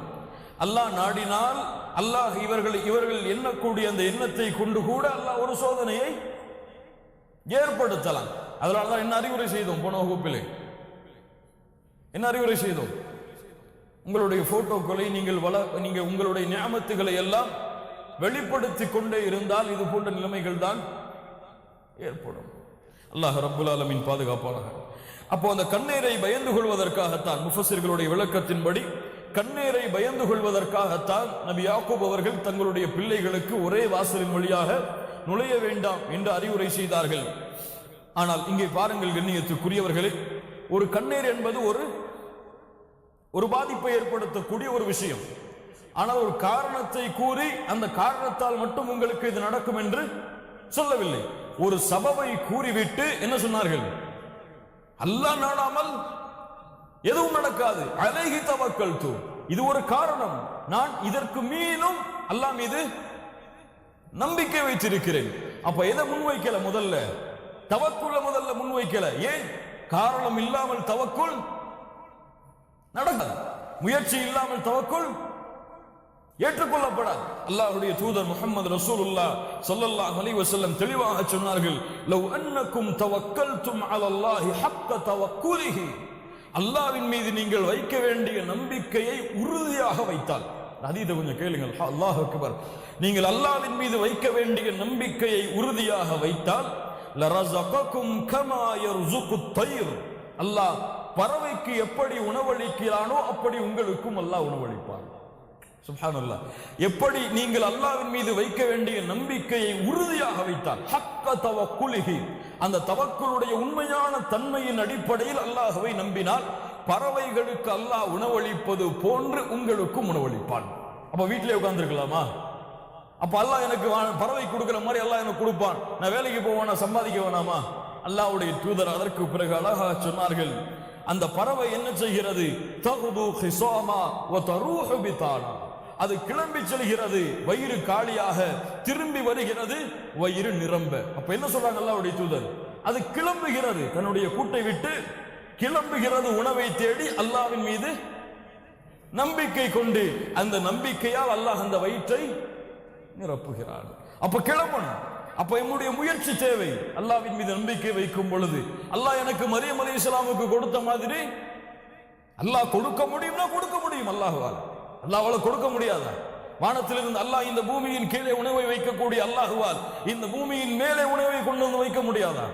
அல்லாஹ் நாடினால் அல்லாஹ் இவர்கள் எண்ணக்கூடிய அந்த எண்ணத்தை கொண்டு கூட அல்லாஹ் ஒரு சோதனையை ஏற்படுத்தலாம். அதனால்தான் என்ன அறிவுரை செய்தோம்? போன வகுப்பிலே என்ன அறிவுரை செய்தோம்? உங்களுடைய போட்டோக்களை நீங்கள் உங்களுடைய நியாமத்துகளை எல்லாம் வெளிப்படுத்தி கொண்டே இருந்தால் இது போன்ற நிலைமைகள் தான் ஏற்படும். அல்லாஹ் ரப்புல் ஆலமீன் பாதுகாப்பானாக. அப்போ அந்த கண்ணீரை பயந்து கொள்வதற்காகத்தான் முஃபஸிர்களுடைய விளக்கத்தின்படி கண்ணீரை பயந்து கொள்வதற்காகத்தான் நபி யாக்கூப் அவர்கள் தங்களுடைய பிள்ளைகளுக்கு ஒரே வாசலின் வழியாக நுழைய வேண்டாம் என்று அறிவுரை செய்தார்கள். ஆனால் இங்கே பாருங்கள் கண்ணியத்துக்குரியவர்களே, ஒரு கண்ணீர் என்பது ஒரு பாதிப்பை ஏற்படுத்தக்கூடிய ஒரு விஷயம். ஆனால் ஒரு காரணத்தை கூறி அந்த காரணத்தால் மட்டும் உங்களுக்கு இது நடக்கும் என்று சொல்லவில்லை. ஒரு சபபை கூறிவிட்டு என்ன சொன்னார்கள்? அல்லாஹ் நாடாமல் எதுவும் நடக்காது. அலைஹி தவக்கல்து, இது ஒரு காரணம், நான் இதற்கு மீதும் அல்லாஹ் மீது நம்பிக்கை வைத்திருக்கிறேன். அப்ப எதை முன்வைக்கல? முதல்ல தவக்குள்ள முதல்ல முன்வைக்கல. ஏன்? காரணம் இல்லாமல் தவக்குள் நடக்காது. முயற்சி இல்லாமல் தவக்குள் ஏற்றுக்கொள்ளப்படாது. அல்லாஹ்வுடைய தூதர் முஹம்மது ரசூலுல்லாஹ் ஸல்லல்லாஹு அலைஹி வஸல்லம் தெளிவாக சொன்னார்கள், லவ் அன்னக்கும் தவக்கல்தும் அலல்லாஹி ஹக்க தவக்குலிஹி, அல்லாஹ்வின் மீது நீங்கள் வைக்க வேண்டிய நம்பிக்கையை உறுதியாக வைத்தால், ஹதீஸை கொஞ்சம் கேளுங்கள். அல்லாஹ் அக்பர். நீங்கள் அல்லாஹ்வின் மீது வைக்க வேண்டிய நம்பிக்கையை உறுதியாக வைத்தால் லரஸககும் கமா யர்ஸுகுத் தய்ர், அல்லாஹ் பறவைக்கு எப்படி உணவளிக்கிறானோ அப்படி உங்களுக்கும் அல்லாஹ் உணவளிப்பான். சுப்ஹானல்லாஹ். எப்படி நீங்கள் அல்லாஹ்வின் மீது வைக்க வேண்டிய நம்பிக்கையை உறுதியாக வைத்தால், ஹக்க தவக்குலிஹி, அந்த தவக்குலுடைய உண்மையான தன்மையின் அடிப்படையில் அல்லாஹ்வை நம்பினால் பறவைகளுக்கு அல்லாஹ் உணவளிப்பது போன்று உங்களுக்கும் உணவளிப்பான். அப்ப வீட்டிலே உட்கார்ந்துருக்கலாமா? அப்ப அல்லாஹ் எனக்கு பறவை கொடுக்கிற மாதிரி அல்லாஹ் எனக்கு கொடுப்பான், நான் வேலைக்கு போவேனா, சம்பாதிக்க வேணாமா? அல்லாஹ்வுடைய தூதர் அதற்கு பிறகு அழகாக சொன்னார்கள், அந்த பறவை என்ன செய்கிறது? தகுது ஹிசாமா வ தரூஹு பிதானா, அது கிளம்பி செல்கிறது வயிறு காலியாக, திரும்பி வருகிறது வயிறு நிரம்ப. அப்ப என்ன சொல்றாங்க அல்லாஹ்வுடைய தூதர்? அது கிளம்புகிறது, தன்னுடைய கூட்டை விட்டு கிளம்புகிறது உணவை தேடி அல்லாஹ்வின் மீது நம்பிக்கை கொண்டு, அந்த நம்பிக்கையால் அல்லாஹ் அந்த வயிற்றை நிரப்புகிறான். அப்ப கிளம்பணும். அப்ப என்னுடைய முயற்சி தேவை. அல்லாஹ்வின் மீது நம்பிக்கை வைக்கும் பொழுது அல்லாஹ் எனக்கு மரியம் அலைஹிஸ்ஸலாமுக்கு கொடுத்த மாதிரி அல்லாஹ் கொடுக்க முடியும்னா கொடுக்க முடியும். அல்லாஹ்வால் கொடுக்க முடியாதா? வானத்திலிருந்து அல்லாஹ் இந்த பூமியின் கீழே உணவை வைக்கக்கூடிய அல்லாஹ்வால் இந்த பூமியின் மேலே உணவை கொண்டு வந்து வைக்க முடியாதா?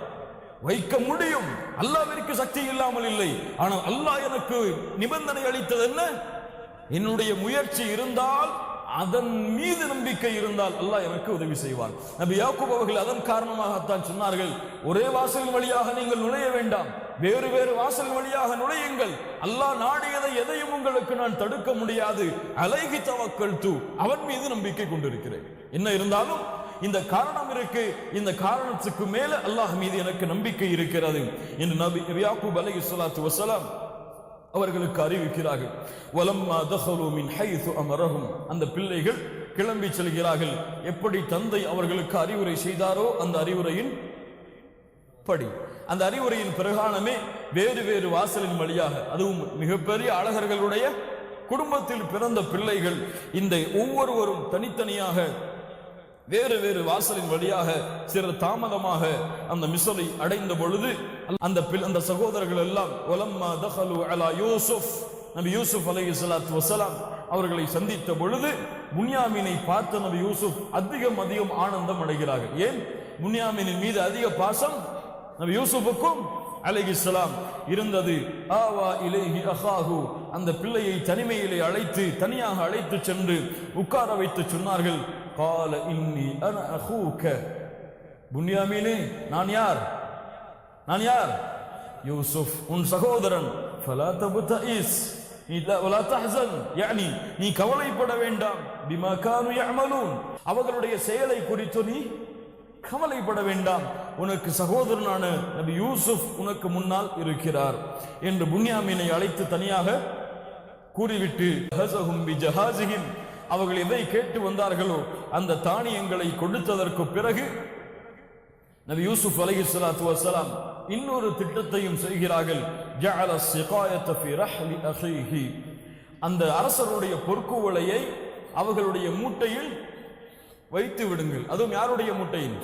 வைக்க முடியும். அல்லாஹ்விற்கு சக்தி இல்லாமல் இல்லை. ஆனால் அல்லாஹ் எனக்கு நிபந்தனை அளித்தது என்ன? என்னுடைய முயற்சி இருந்தால், அதன் மீது நம்பிக்கை இருந்தால் அல்லாஹ் எனக்கு உதவி செய்வான். நபி யாக்கூப் அவர்கள் அதன் காரணமாகத்தான் சொன்னார்கள், ஒரே வாசல் வழியாக நீங்கள் நுழைய வேண்டாம், வேறு வேறு வாசல் வழியாக நுழையுங்கள். அல்லாஹ் நாடியதை எதையும் உங்களுக்கு நான் தடுக்க முடியாது. அலைஹி தவக்கல்து, அவன் மீது நம்பிக்கை கொண்டிருக்கிறேன். என்ன இருந்தாலும் இந்த காரணம் இருக்கு, இந்த காரணத்துக்கு மேல அல்லாஹ் மீது எனக்கு நம்பிக்கை இருக்கிறது என்று நபி யாக்கூப் அலைஹிஸ்ஸலாத்து வஸலாம் அவர்களுக்கு அறிவிக்கிறார்கள். வலம்மா தஹலு மின் ஹைது அமரஹும், அந்த பிள்ளைகள் கிளம்பி செல்கிறார்கள். எப்படி தந்தை அவர்களுக்கு அறிவுரை செய்தாரோ அந்த அறிவுரையின் படி, அந்த அறிவுரையின் பிரகாரமே வேறு வேறு வாசலின் வழியாக, அதுவும் மிகப்பெரிய அழகர்களுடைய குடும்பத்தில் பிறந்த பிள்ளைகள், இந்த ஒவ்வொருவரும் தனித்தனியாக வேறு வேறு வாசலின் வழியாக சிறு தாமதமாக அந்த மிஸ்ரை அடைந்த பொழுது அந்த சகோதரர்கள் எல்லாம் வலம்மா தஹலு அலா யூசுப், நபி யூசுப் அலைஹிஸ்ஸலாத்து வஸலாம் அவர்களை சந்தித்த பொழுது புன்யாமீனை பார்த்த நபி யூசுப் அதிகம் ஆனந்தம் அடைகிறார்கள். ஏன்? புன்யாமீனின் மீது அதிக பாசம் நபி யூசுஃபுக்கும் அலைஹிஸ்ஸலாம் இருந்தது. ஆவா இலைஹி அஹாஹு, அந்த பிள்ளையை தனியாக அழைத்து சென்று உட்கார வைத்து சொன்னார்கள், قال إني أنا أخوك புன்யாமீனே, நான் யார்? யூசுப், உன் சகோதரன். فلا تبتئس ولا تحزن, يعني நீ கவலைப்பட வேண்டாம். بما كانوا يعملون, அவர்களுடைய செயலை குறித்து நீ கவலைப்பட வேண்டாம். உனக்கு சகோதரனான நபி யூசுப் உனக்கு முன்னால் இருக்கிறார் என்று புன்யாமீனை அழைத்து தனியாக கூறிவிட்டு அவர்கள் எதை கேட்டு வந்தார்களோ அந்த தானியங்களை கொடுத்ததற்கு பிறகு நபி யூசுப் அலைஹிஸ்ஸலாத்து வஸ்ஸலாம் இன்னொரு திட்டத்தையும் செய்கிறார்கள். அந்த அரசருடைய பொற்கூவலையை அவர்களுடைய மூட்டையில் வைத்து விடுங்கள். அதுவும் யாருடைய மூட்டையில்?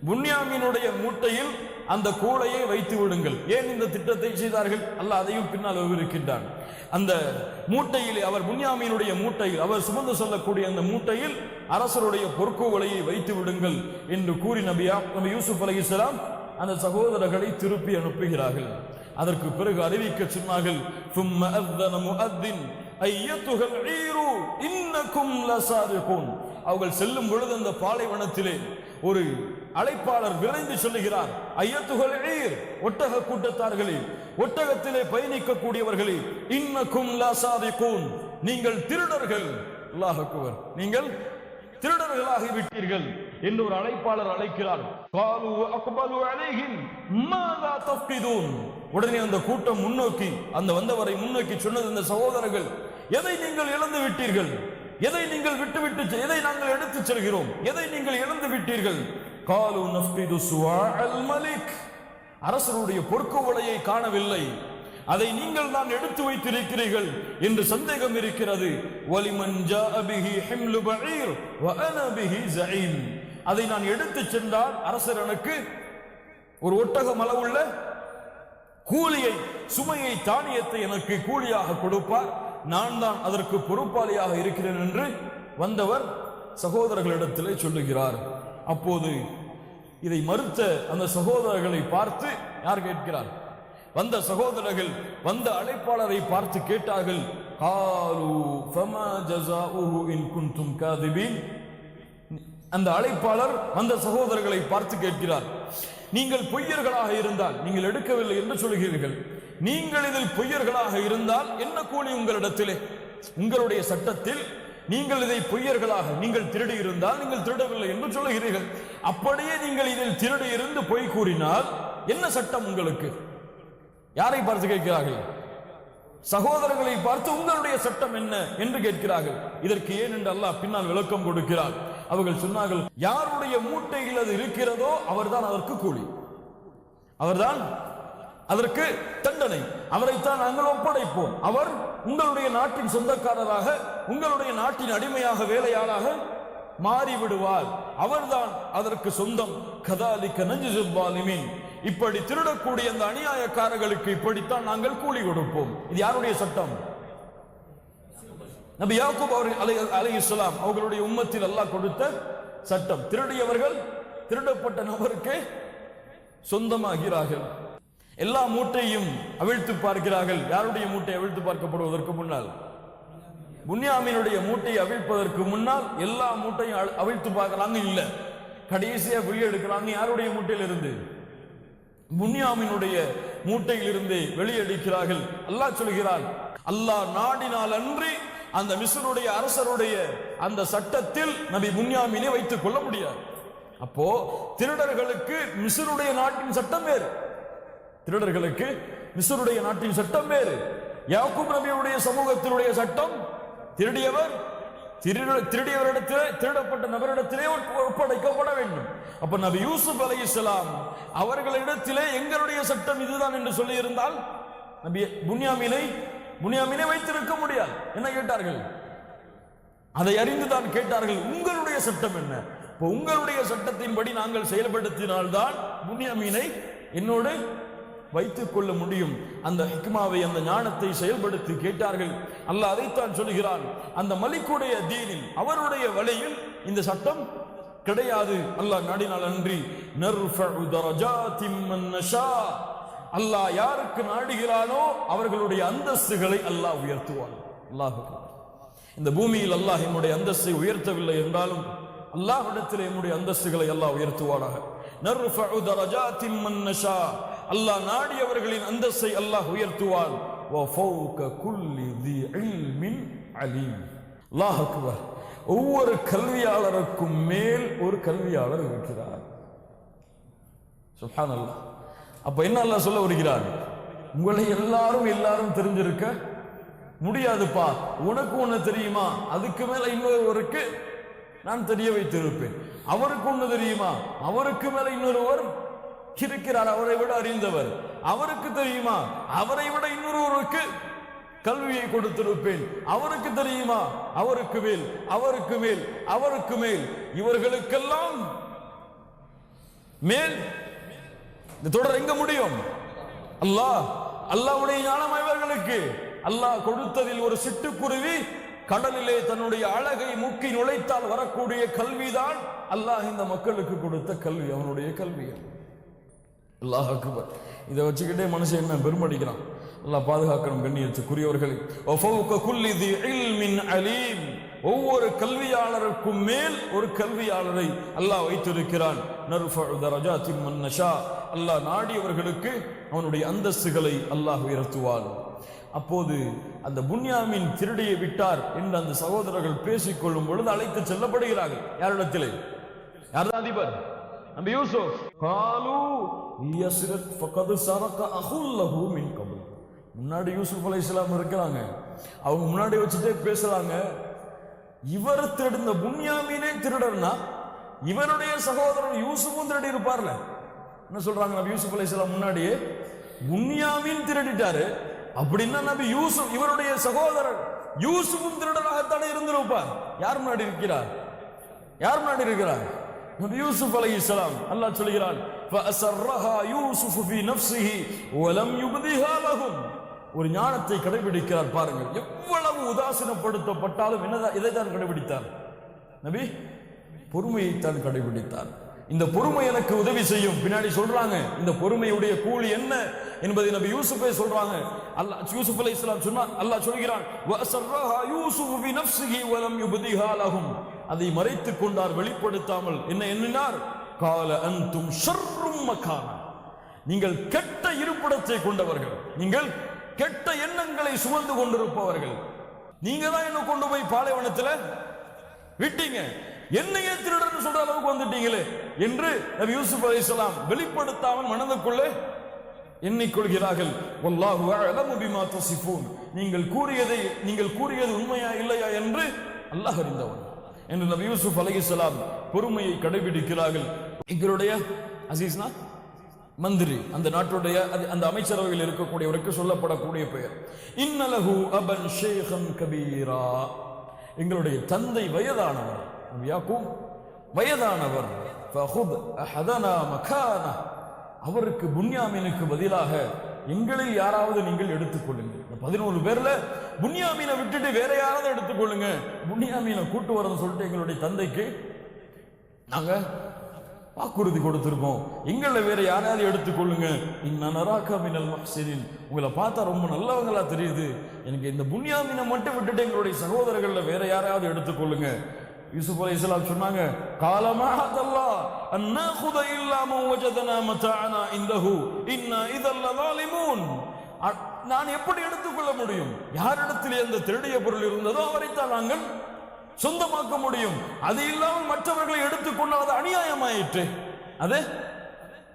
புன்யாமீனுடைய மூட்டையில் அந்த கூளையை வைத்து விடுங்கள். ஏன் இந்த திட்டத்தை செய்தார்கள்? அல்லாஹ் அதையும் பின்னால் விவரிக்கின்றான். அந்த மூட்டையில், அவர் புன்யாமீனுடைய மூட்டையில், அவர் சுமந்து சொல்லக்கூடிய அந்த மூட்டையில் அரசருடைய பொற்கூவலையை வைத்து விடுங்கள் என்று கூறி நபி யூசுப் அலைஹிஸ்ஸலாம் அந்த சகோதரர்களை திருப்பி அனுப்புகிறார்கள். அதற்கு பிறகு அறிவிக்க சொன்னார்கள், அவர்கள் செல்லும் பொழுது அந்த பாலைவனத்திலே ஒரு அழைப்பாளர் விரைந்து சொல்லுகிறார், ஐயத்துகள் ஈர், ஒட்டக கூட்டத்தார்களே, ஒட்டகத்திலே பயணிக்கக்கூடியவர்களே, இன்னக்கும் லசாதிகூன், நீங்கள் திருடர்கள், அல்லாஹ் அக்பர், நீங்கள் திருடர்களாகி விட்டீர்கள் என்று ஒரு அழைப்பாளர் அழைக்கிறார். உடனே அந்த கூட்டம் முன்னோக்கி, அந்த வந்தவரை முன்னோக்கி சொன்னது, இந்த சகோதரர்கள், எதை நீங்கள் இழந்து விட்டீர்கள், எதை நீங்கள் விட்டுவிட்டு, எதை நாங்கள் எடுத்துச் செல்கிறோம், எதை நீங்கள் இழந்து விட்டீர்கள்? காலு நஃப்கிது சுவாஅல் மலிக், அரசருடைய பொற்கூவலையை காணவில்லை, அதை நீங்கள் தான் எடுத்து வைத்திருக்கிறீர்கள் என்று சந்தேகம் இருக்கிறது. வலிமன் ஜாஅ பிஹி ஹிம்லு பஈர் வ அனா பிஹி ஸஈம், அதை நான் எடுத்து சென்றால் அரசர் எனக்கு ஒரு ஒட்டகம் அளவுள்ள கூலியை, சுமையை, தானியத்தை எனக்கு கூலியாக கொடுப்பார், நான் தான் அதற்கு பொறுப்பாளியாக இருக்கிறேன் என்று வந்தவர் சகோதரர்களிடத்திலே சொல்லுகிறார். அப்போது இதை மறுத்த அந்த சகோதரர்களை பார்த்து யார் கேட்கிறார்? வந்த சகோதரர்கள் வந்த அழைப்பாளரை பார்த்து கேட்டார்கள், காலு ஃபமா ஜஸாஉஹு இன் குன்தும் காதிபீன். அந்த அழைப்பாளர் வந்த சகோதரர்களை பார்த்து கேட்கிறார், நீங்கள் பொய்யர்களாக இருந்தால், நீங்கள் எடுக்கவில்லை என்று சொல்கிறீர்கள், நீங்கள் இதில் பொய்யர்களாக இருந்தால் என்ன கூலி உங்களிடத்திலே? உங்களுடைய சட்டத்தில் நீங்கள் இதை பொய்யர்களாக, நீங்கள் திருடி இருந்தால், நீங்கள் திருடவில்லை என்று சொல்லுகிறீர்கள், அப்படியே நீங்கள் இதில் திருடி இருந்து பொய் கூறினால் என்ன சட்டம் உங்களுக்கு? யாரை பார்த்து கேட்கிறார்கள்? சகோதரர்களை பார்த்து உங்களுடைய சட்டம் என்ன என்று கேட்கிறார்கள். இதற்கு ஏன் என்று அல்லாஹ் பின்னால் விளக்கம் கொடுக்கிறார். அவர்கள் சொன்னார்கள், யாருடைய மூட்டையில் அது இருக்கிறதோ அவர்தான் அதற்கு கூலி, அவர்தான் அதற்கு தண்டனை, அவரைத்தான் நாங்கள் ஒப்படைப்போம். அவர் உங்களுடைய நாட்டின் சொந்தக்காரராக, உங்களுடைய நாட்டின் அடிமையாக, வேலையாளாக மாறிவிடுவார், அவர்தான் அதற்கு சொந்தம். கதாலிக்க நஜ்ஸுல் ஸாலிமீன், இப்படி திருடக்கூடிய அந்த அநியாயக்காரர்களுக்கு இப்படித்தான் நாங்கள் கூலி கொடுப்போம். இது யாருடைய சட்டம்? நபி யாக்கூப் அலைஹிஸ்ஸலாம் அவர்களுடைய உம்மத்தில் அல்லாஹ் கொடுத்த சட்டம். திருடியவர்கள் திருடப்பட்ட நபருக்கு சொந்தமாகிறார்கள். எல்லா மூட்டையும் அவிழ்த்து பார்க்கிறார்கள். யாருடைய மூட்டை அவிழ்த்து பார்க்கப்படுவதற்கு முன்னால்? புன்யாமீனுடைய மூட்டையை அவிழ்ப்பதற்கு முன்னால் எல்லா மூட்டையும் அவிழ்த்து பார்க்கறாங்க. இல்ல, கடைசியா வெளியே எடுக்கிறாங்க. யாருடைய மூட்டையில் இருந்து? புன்யாமீனுடைய மூட்டையில் இருந்து வெளியெடுக்கிறார்கள். அல்லாஹ் சொல்கிறான், அல்லாஹ் நாடினால் அன்றி அந்த மிஸ்ருடைய அரசருடைய அந்த சட்டத்தில் நபி புன்யாமீனை வைத்துக் கொள்ள முடியாது. அப்போ திருடர்களுக்கு மிஸ்ருடைய நாட்டின் சட்டம் வேறு, திருடர்களுக்கு மிஸ்ருடைய நாட்டின் சட்டம் வேறு. யாக்கூப் நபியுடைய சமூகத்தினுடைய சட்டம், திருடியவர் திருடியவரிடத்திலே, திருடப்பட்ட நபரிடத்திலே ஒப்படைக்கப்பட வேண்டும். அப்ப நபி யூசுப் அலைஹிஸ்ஸலாம் அவர்களிடத்திலே எங்களுடைய சட்டம் இதுதான் என்று சொல்லி இருந்தால் நபி புன்யாமீனை வைத்திருக்க முடியாது. என்ன கேட்டார்கள்? அதை அறிந்துதான் கேட்டார்கள், உங்களுடைய சட்டம் என்ன? இப்போ உங்களுடைய சட்டத்தின்படி நாங்கள் செயல்படுத்தினால்தான் புன்யாமீனை என்னோடு வைத்துக் கொள்ள முடியும். அந்த ஹிக்மாவை, அந்த ஞானத்தை செயல்படுத்தி கேட்டார்கள். அல்லாஹ் அதைத்தான் சொல்கிறான், அந்த மலிக்குடைய தீனில், அவருடைய வழியில் இந்த சட்டம் கிடையாது. அல்லாஹ் நாடினால் அன்றி நர்ஃபஉ தரஜாத்திம் மன் நஷா, அல்லாஹ் யாருக்கு நாடுகிறானோ அவர்களுடைய அந்தஸ்துகளை அல்லாஹ் உயர்த்துவான். அல்லாஹ் இந்த பூமியில் அல்லாஹ் என்னுடைய அந்தஸ்தை உயர்த்தவில்லை என்றாலும் அல்லாஹ்விடத்தில் என்னுடைய அந்தஸ்துகளை அல்லாஹ் உயர்த்துவானாக. நர்ஃபஉ தரஜாத்திம் மன் நஷா, அல்லாஹ் நாடியவர்களின் அந்தஸ்தை அல்லாஹ் உயர்த்துவான். வ ஃபௌக குல்லி தி இல்மின் அலீம். அல்லாஹ் அக்பர். ஒவ்வொரு கல்வியாளருக்கும் மேல் ஒரு கல்வியாளர் இருக்கிறார். சுப்ஹானல்லாஹ். அப்ப என்ன அல்லாஹ் சொல்ல வருகிறார்? உங்களை எல்லாரும் தெரிஞ்சிருக்க முடியாதுப்பா. உனக்கு ஒண்ணு தெரியுமா? அதுக்கு மேல இன்னொருவருக்கு நான் தெரிய வைத்திருப்பேன். அவருக்கு ஒண்ணு தெரியுமா? அவருக்கு மேல இன்னொருவர் இருக்கிறார், அவரை விட அறிந்தவர். அவருக்கு தெரியுமா? அவரை விட இன்னொருவருக்கு கல்வியை கொடுத்திருப்பேன். அவருக்கு தெரியுமா? அவருக்கு மேல் அவருக்கு மேல் அவருக்கு மேல் இவர்களுக்கெல்லாம் மேல். இந்த தொடர் எங்க முடியும்? அல்லாஹ்வுடைய ஞானம் இவர்களுக்கு. அல்லாஹ் கொடுத்ததில் ஒரு சிட்டுக்குருவி கடலிலே தன்னுடைய அழகை மூக்கி நுழைத்தால் வரக்கூடிய கல்விதான் அல்லாஹ் இந்த மக்களுக்கு கொடுத்த கல்வி, அவனுடைய கல்வி. அல்லாஹ் அக்பர். இதை வச்சுக்கிட்டே மனுஷன் என்ன பெருமடிக்கிறான். அல்லாஹ் பாதுகாக்கணும். கண்ணியத்துக்குரியவர்களே, ஒவ்வொரு கல்வியாளருக்கும் மேல் ஒரு கல்வியாளரை அல்லாஹ் வைத்திருக்கிறான். அல்லாஹ் நாடியவர்களுக்கு அவனுடைய அந்தஸ்துகளை அல்லாஹ் உயர்த்துவான். அப்போது அந்த புன்யாமின் திருடியை விட்டார் என்று அந்த சகோதரர்கள் பேசிக்கொள்ளும் பொழுது அழைத்து செல்லப்படுகிறார்கள். யாரிடத்திலே? யார் அதிபர்? நபி யூசுப். முன்னாடி யூசுப் அலைஹிஸ்ஸலாம் இருக்கிறாங்க. அவங்க முன்னாடி வச்சுட்டே பேசுறாங்க. இவர் திருடின புன்யாமீனே திருடர்னா இவருடைய சகோதரர் யூசுஃபும் திருடி இருப்பார்ல. என்ன சொல்றாங்க? நபி யூசுப் அலைஹிஸ்ஸலாம் முன்னாடியே புன்யாமீன் திருடிட்டாரு அப்படின்னா நபி யூசுப் இவருடைய சகோதரர் யூசுஃபும் திருடராகத்தானே இருந்திருப்பார். யார் முன்னாடி இருக்கிறார்? யார் முன்னாடி இருக்கிறார்? நபி யூசுப் அலைஹிஸ்ஸலாம். அல்லாஹ் சொல்கிறான், ஃபஅஸர்ரஹா யூசுஃபு ஃபீ நஃப்ஸிஹி வலம் யுப்திஹா லஹும். ஒரு ஞானத்தை கடைபிடிக்கிறார் பாருங்கள். எவ்வளவு உதாசீனப்படுத்தப்பட்டாலும் என்னதான் இதைத்தான் கடைபிடித்தார் நபி? பொறுமையைத்தான் கடைபிடித்தார். இந்த பொறுமை எனக்கு உதவி செய்யும். பின்னாடி சொல்றாங்க இந்த பொறுமையுடைய கூலி என்ன என்பதை நபி யூசுஃபே சொல்றாங்க. அல்லாஹ் யூசுப் அலைஹிஸ்ஸலாம் சொன்னா அல்லாஹ் சொல்கிறான், வஅஸர்ரஹா யூசுஃபு ஃபீ நஃப்ஸிஹி வலம் யுப்திஹா லஹும். அதை மறைத்துக் கொண்டார், வெளிப்படுத்தாமல். என்ன எண்ணினார்? கால அன்தும் ஷர்ரும் மகானா. நீங்கள் கெட்ட இருப்பிடத்தை கொண்டவர்கள், நீங்கள் கெட்ட எண்ணங்களை சுமந்து கொண்டிருப்பவர்கள். நீங்க தான் என்ன கொண்டு போய் பாலைவனத்துல விட்டீங்க, என்னையே திருடன்னு சொல்ற அளவுக்கு வந்துட்டீங்களே என்று நபி யூசுப் அலைஹிஸ்ஸலாம் வெளிப்படுத்தாமல் மனதுக்குள்ளே எண்ணிக்கொள்கிறார்கள். வல்லாஹு அஅலமு பிமா தஸிஃபூன். நீங்கள் கூறியது உண்மையா இல்லையா என்று அல்லாஹ் அறிந்தவன் என்று நபி யூசுப் அலைஹிஸ்ஸலாம் பொறுமையை கடைபிடிக்கிறார்கள். எங்களுடைய அசீஸ்னா மந்திரி, அந்த நாட்டுடைய அந்த அமைச்சரவையில் இருக்கக்கூடியவருக்கு சொல்லப்படக்கூடிய பெயர். இன்னலஹு அபன் ஷேഖன் கபீரா. எங்களுடைய தந்தை வயதானவர், யாக்கூப் வயதானவர். ஃபஹுத் அஹதனா மகானா. அவருக்கு புன்யாமீனுக்கு பதிலாக எங்களில் யாராவது நீங்கள் எடுத்துக்கொள்ளுங்கள். 11 பேர்ல புன்யாமீனை விட்டுட்டு வேற யாராவது எடுத்துக்கொள்ளுங்க. புன்யாமீனை கூட்டு வரன்னு சொல்லிட்டு எங்களுடைய தந்தைக்கு நாங்க வாக்குறுதி கொடுத்திருக்கோம். எங்களை வேற யாராவது எடுத்துக்கொள்ளுங்க. இன்னனராக மினல் முஹ்சினின். உங்களை பார்த்தா ரொம்ப நல்லவங்களா தெரியுது. எனக்கு இந்த புன்யாமீனை மட்டும் விட்டுட்டு எங்களுடைய சகோதரர்கள்ல வேற யாராவது எடுத்துக்கொள்ளுங்க. யூசுப் அலைஹிஸ்ஸலாம் சொன்னாங்க, காலமாஹதல்லாஹ் அன்னாஹுத இல்லா மன் வஜதனா மதாஅனா இன்தஹு இன்னா இதல் லஸாலிமூன். நான் எப்படி எடுத்துக்கொள்ள முடியும்? யாரிடத்தில் அந்த திருடிய பொருள் இருந்ததோ அவரைத்தான் நாங்கள் சொந்தமாக்க முடியும். அது இல்லாமல் மற்றவர்களை எடுத்துக்கொண்டால் அது அநியாயமாயிற்று. அது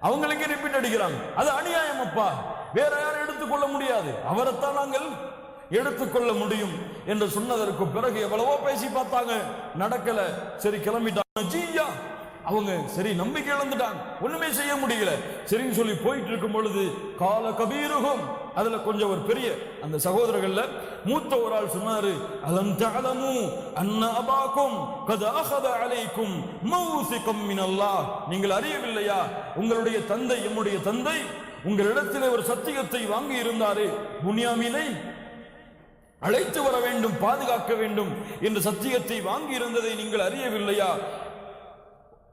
அவங்களுக்கு ரிப்பீட் அடிக்கிறாங்க, அது அநியாயம் அப்பா, வேற யாரும் எடுத்துக்கொள்ள முடியாது, அவரைத்தான் நாங்கள் எடுத்துக்கொள்ள முடியும் என்று சொன்னதற்கு பிறகு எவ்வளவோ பேசி பார்த்தாங்க, நடக்கல. சரி கிளம்பிட்டாங்க. ஜீயா அவங்க சரி நம்பிக்கை இழந்துட்டாங்க, ஒண்ணுமே செய்ய முடியல. சரின்னு சொல்லி போயிட்டு இருக்கும் பொழுது கால கபீருகும், அதுல கொஞ்சம் ஒரு பெரிய அந்த சகோதரர்கள்ல மூத்த ஒரு ஆள் சொன்னாரு, அலம் தஅலமு அன்ன அபாக்கும் கத அஹத அலைக்கும் மௌசிகம் மினல்லாஹ். நீங்கள் அறியவில்லையா, உங்களுடைய தந்தை, எம்முடைய தந்தை உங்களிடத்திலே ஒரு சத்தியத்தை வாங்கி இருந்தாரே, புன்யாமீனை அழைத்து வர வேண்டும், பாதுகாக்க வேண்டும் என்ற சத்தியத்தை வாங்கி இருந்ததை நீங்கள் அறியவில்லையா?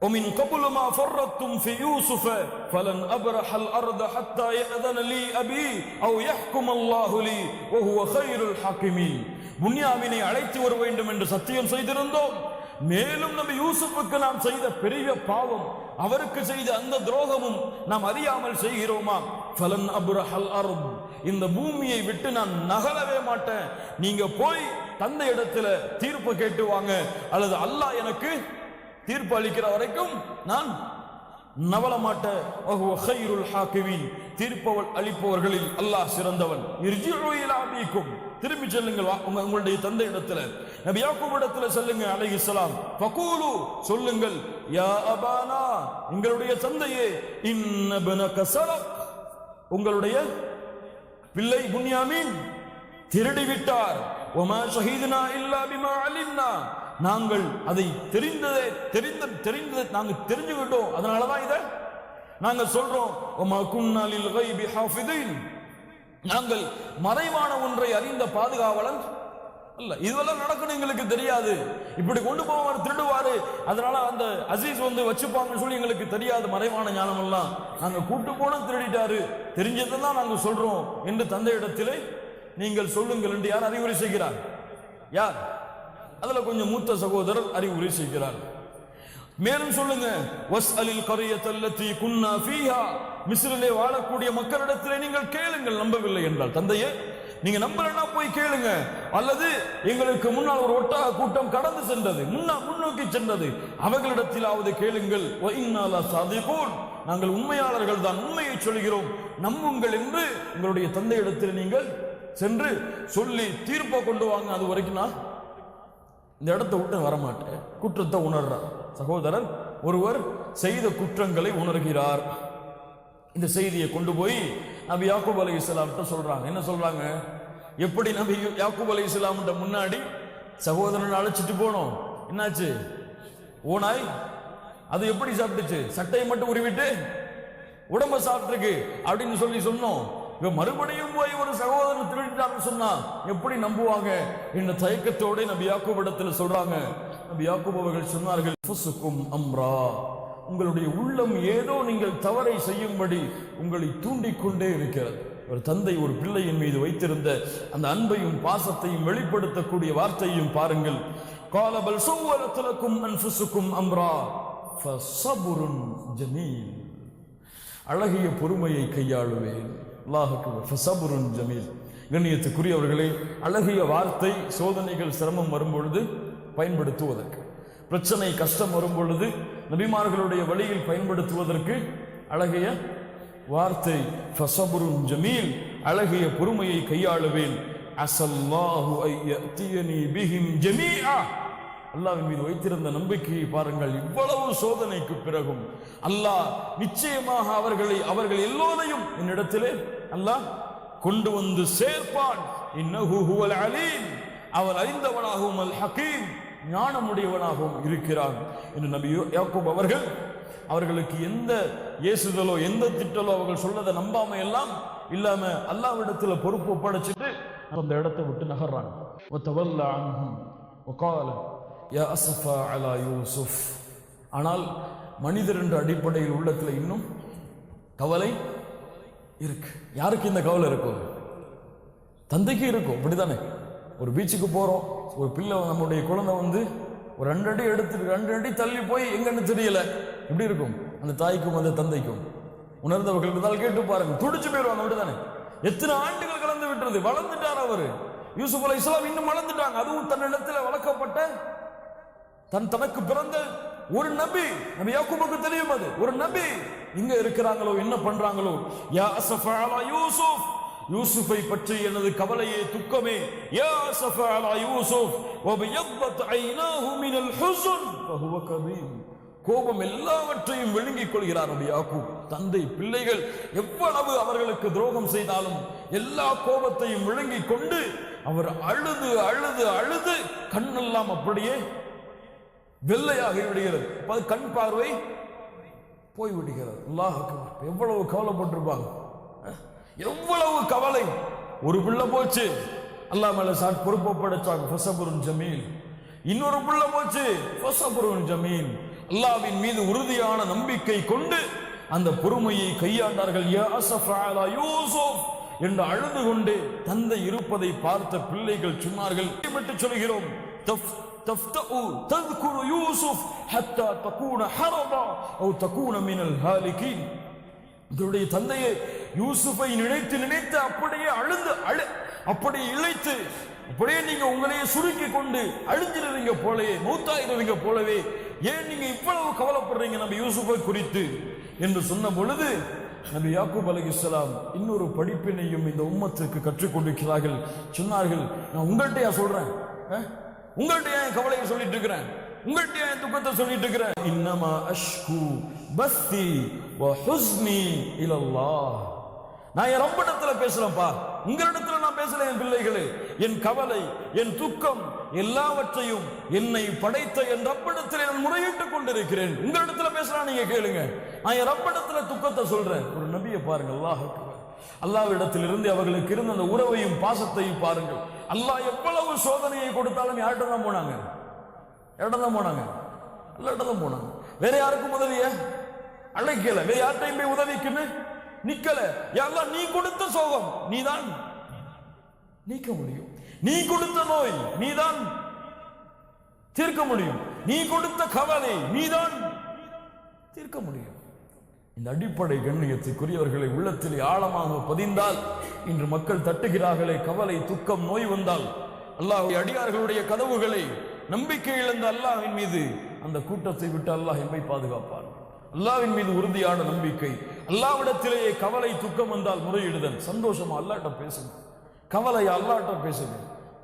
ومن قبل ما فرطتم في يوسف فلن أبرح الأرض حتى يأذن لي أبي أو يحكم الله لي وهو خير الحاكمين. புன்யாமீனை அழைத்து வர வேண்டும் என்று சத்தியம் செய்திருந்தோம். மேலும் நபி யூசுஃபுக்கு நாம் செய்த பெரிய பாவம், அவருக்கு செய்த அந்த துரோகமும் நாம் அறியாமல் செய்கிறோமா? ஃபலன் அப்ரஹல் அர்த், இந்த பூமியை விட்டு நான் நகரவே மாட்டேன். நீங்க போய் தந்தை இடத்துல தீர்ப்பு கேட்டு வாங்க, அல்லது அல்லாஹ் எனக்கு தீர்ப்பு அளிக்கிற வரைக்கும் நான் நவலமாட்ட தீர்ப்பவள் அளிப்பவர்களில் அல்லாஹ் சிறந்தவன். திரும்பி செல்லுங்கள் உங்களுடைய தந்தை இடத்துல, நபி யாக்கூப் இடத்துல செல்லுங்க அலைஹிஸ்ஸலாம். ஃபகூலு சொல்லுங்கள், யா அபானா எங்களுடைய தந்தையே, இன்ன பனக ஸரக் உங்களுடைய பிள்ளை புன்யாமீன் திருடி விட்டார். வமா ஷஹீதுனா இல்லா பிமா அலிம்னா நாங்கள் அதை தெரிந்ததை நாங்கள் தெரிஞ்சுக்கிட்டோம், அதனாலதான் இதை நாங்க சொல்றோம். வமா குன்னா லில் கைபி ஹாஃபிதீன் நாங்கள் மறைவான ஒன்றை அறிந்த பாதுகாவலன் அல்ல. இதுவெல்லாம் நடக்கணும் எங்களுக்கு தெரியாது. இப்படி கொண்டு போவார் திருடுவாரு, அதனால அந்த அசீஸ் வச்சுப்பாங்கன்னு சொல்லி எங்களுக்கு தெரியாது. மறைவான ஞானம் எல்லாம் நாங்க கூட்டு போன திருடிட்டாரு, தெரிஞ்சதான் நாங்க சொல்றோம் என்று தந்தையிடத்திலே நீங்கள் சொல்லுங்கள் என்று யார் அறிவுரை செய்கிறார்? யார்? அதுல கொஞ்சம் மூத்த சகோதரர் அறிவுரை செய்கிறார். மேலும் சொல்லுங்க, வஸ்அலில் கரியத்தல்லதி குன்னா ஃபீஹா மிஸ்ரிலே வாழக்கூடிய மக்களிடத்திலே நீங்கள் கேளுங்கள். நம்பவில்லை என்றால் தந்தையே நீங்க நம்பலன்னா போய் கேளுங்க. அல்லது எங்களுக்கு முன்னால் ஒரு ஒட்டக கூட்டம் கடந்து சென்றது, முன்னோக்கி சென்றது, அவர்களிடத்திலாவது கேளுங்கள். வ இன்னா லஸாதிகூன் நாங்கள் உண்மையாளர்கள் தான், உண்மையை சொல்கிறோம், நம்புங்கள் என்று உங்களுடைய தந்தையிடத்தில் நீங்கள் சென்று சொல்லி தீர்ப்பை கொண்டு வாங்க. அது வரைக்கும் நான் இந்த இடத்தை விட்டு வரமாட்டேன். குற்றத்தை உணர்றார் சகோதரர் ஒருவர் செய்த குற்றங்களை உணர்கிறார். இந்த செய்தியை கொண்டு போய் நபி யாக்கூப் அலைஹிஸ்ஸலாம் சொல்றாங்க. என்ன சொல்றாங்க? எப்படி நபி யாக்கூப் அலைஹிஸ்ஸலாம் முன்னாடி சகோதரன் அழைச்சிட்டு போனோம், என்னாச்சு? ஓனாய் அது எப்படி சாப்பிட்டுச்சு? சட்டையை மட்டும் உருவிட்டு உடம்ப சாப்பிட்டுருக்கு அப்படின்னு சொல்லி சொன்னோம். மறுபடியும் போய் ஒரு சகோதரன் திருடிட்டான்னு சொன்னா எப்படி நம்புவாங்க என்ற தயக்கத்தோட நபி யாக்கூப் இடத்துல சொல்றாங்க. நபி யாக்கூப் அவர்கள் சொன்னார்கள், ஃபுசுக்கும் அம்ரா உங்களுடைய உள்ளம் ஏதோ நீங்கள் தவறை செய்யும்படி உங்களை தூண்டிக்கொண்டே இருக்கிறது. ஒரு தந்தை ஒரு பிள்ளையின் மீது வைத்திருந்த அந்த அன்பையும் பாசத்தையும் வெளிப்படுத்தக்கூடிய வார்த்தையும் பாருங்கள். கால பல் சவ்வலத் லக்கும் அன்ஃபுசுக்கும் அம்ரா ஃபஸப்ருன் ஜமீல் அழகிய பொறுமையை கையாளுவேன். அல்லாஹ் அக்பர். ஃபஸப்ருன் ஜமீல் கண்ணியத்துக்குரியவர்களே, அழகிய வார்த்தை சோதனைகள் சிரமம் வரும்பொழுது பயன்படுத்துவதற்கு, பிரச்சனை கஷ்டம் வரும் பொழுது நபிமார்களுடைய வழியில் பயன்படுத்துவதற்கு அழகிய வார்த்தை ஃபஸப்ருன் ஜமீல் அழகிய பொறுமையை கையாளுவேன். அஸல்லாஹு அய்யத்தியனி பிஹிம் ஜமீஆ அல்லாஹ்வின் மீது வைத்திருந்த நம்பிக்கையை பாருங்கள். இவ்வளவு சோதனைக்கு பிறகும் அல்லாஹ் நிச்சயமாக அவர்கள் எல்லோரையும் என்னிடத்திலே அல்லாஹ் கொண்டு வந்து சேர்ப்பான். இன்னஹு ஹுவல் அலீம் அவன் அறிந்தவனாகவும் அல் ஹகீம் ஞானமுடையவனாகவும் இருக்கிறான் என்று நபி யாக்கூப் அவர்களுக்கு எந்த ஏசுதலோ எந்த திட்டலோ அவர்கள் சொல்லதை நம்பாம எல்லாம் இல்லாம அல்லாஹ்விடத்துல பொறுப்பு ஒப்படைச்சிட்டு அந்த இடத்தை விட்டு நகர்றாங்க. வதவல்லா அன்ஹும் வகால யா அஸஃபா அலா யூசுஃப். ஆனால் மனிதர் என்ற அடிப்படையில் உள்ளத்துல இன்னும் கவலை இருக்கு. யாருக்கு இந்த கவலை இருக்கும்? தந்தைக்கு இருக்கும். அப்படித்தானே? ஒரு பீச்சுக்கு போறோம், ஒரு பிள்ளை நம்முடைய குழந்தை ஒரு 2 அடி எடுத்துட்டு 2 அடி தள்ளி போய் எங்கன்னு தெரியல, எப்படி இருக்கும்? அந்த தாய்க்கும் அந்த தந்தைக்கும். உணர்ந்தவர்கள் இருந்தால் கேட்டு பாருங்க, துடிச்சு போயிடுவாங்க. அப்படித்தானே? எத்தனை ஆண்டுகள் கலந்து விட்டுறது, வளர்ந்துட்டார் அவரு. யூசுப் அலைஹிஸ்ஸலாம் இன்னும் வளர்ந்துட்டாங்க. அதுவும் தன்னிடத்தில் வளர்க்கப்பட்ட தனக்கு பிறந்த ஒரு நபி யாக்கூபுக்கு தெரியும். அது ஒரு நபி இங்க இருக்கிறாங்களோ என்ன பண்றாங்களோ. யா அஸஃபா அலா யூசுப் யூசுஃபை பற்றி எனது கவலையே துக்கமே. யா அஸஃபா அலா யூசுப் வபியضت عيناه من الحزن فهو كظيم கோபம் எல்லாவற்றையும் விழுங்கிக் கொள்கிறார் நபி யாக்கூப். தந்தை பிள்ளைகள் எவ்வளவு அவர்களுக்கு துரோகம் செய்தாலும் எல்லா கோபத்தையும் விழுங்கிக் கொண்டு அவர் அழுது அழுது அழுது கண்ணெல்லாம் அப்படியே வெள்ளையாகி விடுகிறது. கண் பார்வை போய்விடுகிறது. அல்லாஹ் அக்பர். எவ்வளவு கவலைப்பட்டிருப்பாங்க, எவ்வளவு கவலை. ஒரு பிள்ளை போச்சு, அல்லாஹ் மேல பொறுப்பு ஒப்படைச்சாங்க. ஃபஸப்ருன் ஜமீல். இன்னொரு பிள்ளை போச்சு, ஃபஸப்ருன் ஜமீல். அல்லாஹ்வின் மீது உறுதியான நம்பிக்கை கொண்டு அந்த பொறுமையை கையாண்டார்கள். யா அஸஃபா அலா யூசுப் என்று அழுது கொண்டே தந்தை இருப்பதை பார்த்த பிள்ளைகள் சொன்னார்கள், சொல்கிறோம், தஃப்தஉ தذكر யூசுப் حتى تكون حرضا او تكون من الهالكين. இதனுடைய தந்தையை யூசுஃபை நினைத்து நினைத்து அப்படியே அழுது அப்படியே இழைத்து அப்படியே நீங்க உங்களையே சுருக்கி கொண்டு அழிஞ்சிருவீங்க போலவே, மௌத்தாயிருவீங்க போலவே. ஏன் நீங்க இவ்வளவு கவலைப்படுறீங்க நம்ம யூசுஃபை குறித்து? என்று சொன்ன பொழுது நபி யாக்கூப் அலைஹிஸ்ஸலாம் இன்னொரு படிப்பினையும் இந்த உம்மத்திற்கு கற்றுக் கொடுக்கிறார்கள். சொன்னார்கள், நான் உங்கள்கிட்டயா சொல்றேன், உங்கள்கிட்ட என் கவலையை சொல்லிட்டு இருக்கிறேன், உங்கள்கிட்ட என் துக்கத்தை சொல்லிட்டு இருக்கிறேன். இன்னமா அஷ்கு பஸ்தி வ ஹுஸ்னி இலல்லாஹ். நான் என் ரப்பிடத்துல பேசுறேன்ப்பா, உங்களிடத்துல நான் பேசல. என் பிள்ளைகளே, என் கவலை, என் துக்கம் எல்லாவற்றையும் என்னை படைத்த என் ரப்பிடத்தில் நான் முறையிட்டுக் கொண்டிருக்கிறேன். உங்களிடத்துல பேசுறேன், நீங்க கேளுங்க. நான் என் ரப்பிடத்துல துக்கத்தை சொல்றேன். ஒரு நபியை பாருங்க, அல்லாஹ் அல்லாஹ்விடத்திலிருந்து அவர்களுக்கு இருந்த அந்த உறவையும் பாசத்தையும் பாருங்கள். அல்லாஹ் எவ்வளவு சோதனையை கொடுத்தாலும் யார்கிட்ட தான் போனாங்க? யார்கிட்ட தான் போனாங்க? அல்லாஹ்கிட்ட தான் போனாங்க. வேற யாருக்கும் உதவிய அழைக்கல, வேற யார்கிட்டையும் போய் உதவிக்குன்னு நிக்கல. அல்லாஹ் நீ கொடுத்த சோகம் நீதான் நீக்க முடியும், நீ கொடுத்த நோய் நீதான் தீர்க்க முடியும், நீ கொடுத்த கவலை நீதான் தீர்க்க முடியும். இந்த அடிப்படை கண்ணியத்துக்குரியவர்களை உள்ளத்திலே ஆழமாக பதிந்தால், இன்று மக்கள் தட்டுகிறார்களே, கவலை, துக்கம், நோய் வந்தால் அல்லாஹ்வுடைய அடியார்களுடைய கதவுகளை நம்பிக்கை இழந்த அல்லாஹ்வின் மீது அந்த கூட்டத்தை விட்டு அல்லாஹ் எம்மை பாதுகாப்பார். அல்லாஹ்வின் மீது உறுதியான நம்பிக்கை. அல்லாஹ்விடத்திலேயே கவலை, துக்கம் வந்தால் முறையிடுதல். சந்தோஷமா அல்லாஹ்ட்ட பேசுங்க, கவலையா அல்லாஹ்ட்ட பேசுங்க,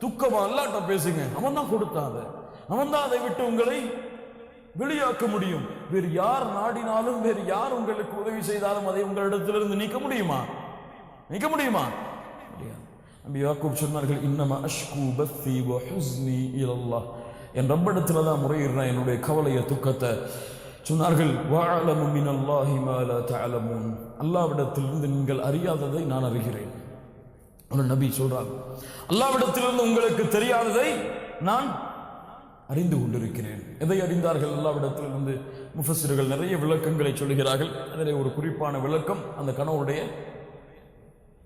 துக்கமா அல்லாஹ்ட்ட பேசுங்க. அவன் தான் கொடுத்தாத, அவன் தான் அதை விட்டு உங்களை வெளியாக்க முடியும். வேறு யார் நாடினாலும், வேறு யார் உங்களுக்கு உதவி செய்தாலும் அதை உங்களிடத்திலிருந்து நீக்க முடியுமா? நீக்க முடியுமா? முடியாது. நபி யாக்கூப் சொன்னார்கள், இன்னமா அஷ்கு பஸ்தி வ ஹுஸ்னி இலல்லாஹ். என் ரப்பிடத்துல தான் முறையிடுறேன் என்னுடைய கவலைய, துக்கத்தை. சொன்னார்கள், வஅலமு மினல்லாஹி மா லா தஅலமூன். அல்லாஹ்விடத்திலிருந்து நீங்கள் அறியாததை நான் அறிகிறேன். ஒரு நபி சொல்றார், அல்லாஹ்விடத்திலிருந்து உங்களுக்கு தெரியாததை நான் அறிந்து கொண்டிருக்கிறேன். எதை அறிந்தார்கள் அல்லாஹ்விடத்திலிருந்து? முஃபஸ்ஸிர்கள் நிறைய விளக்கங்களை சொல்கிறார்கள். அதிலே ஒரு குறிப்பான விளக்கம் அந்த கனவுடைய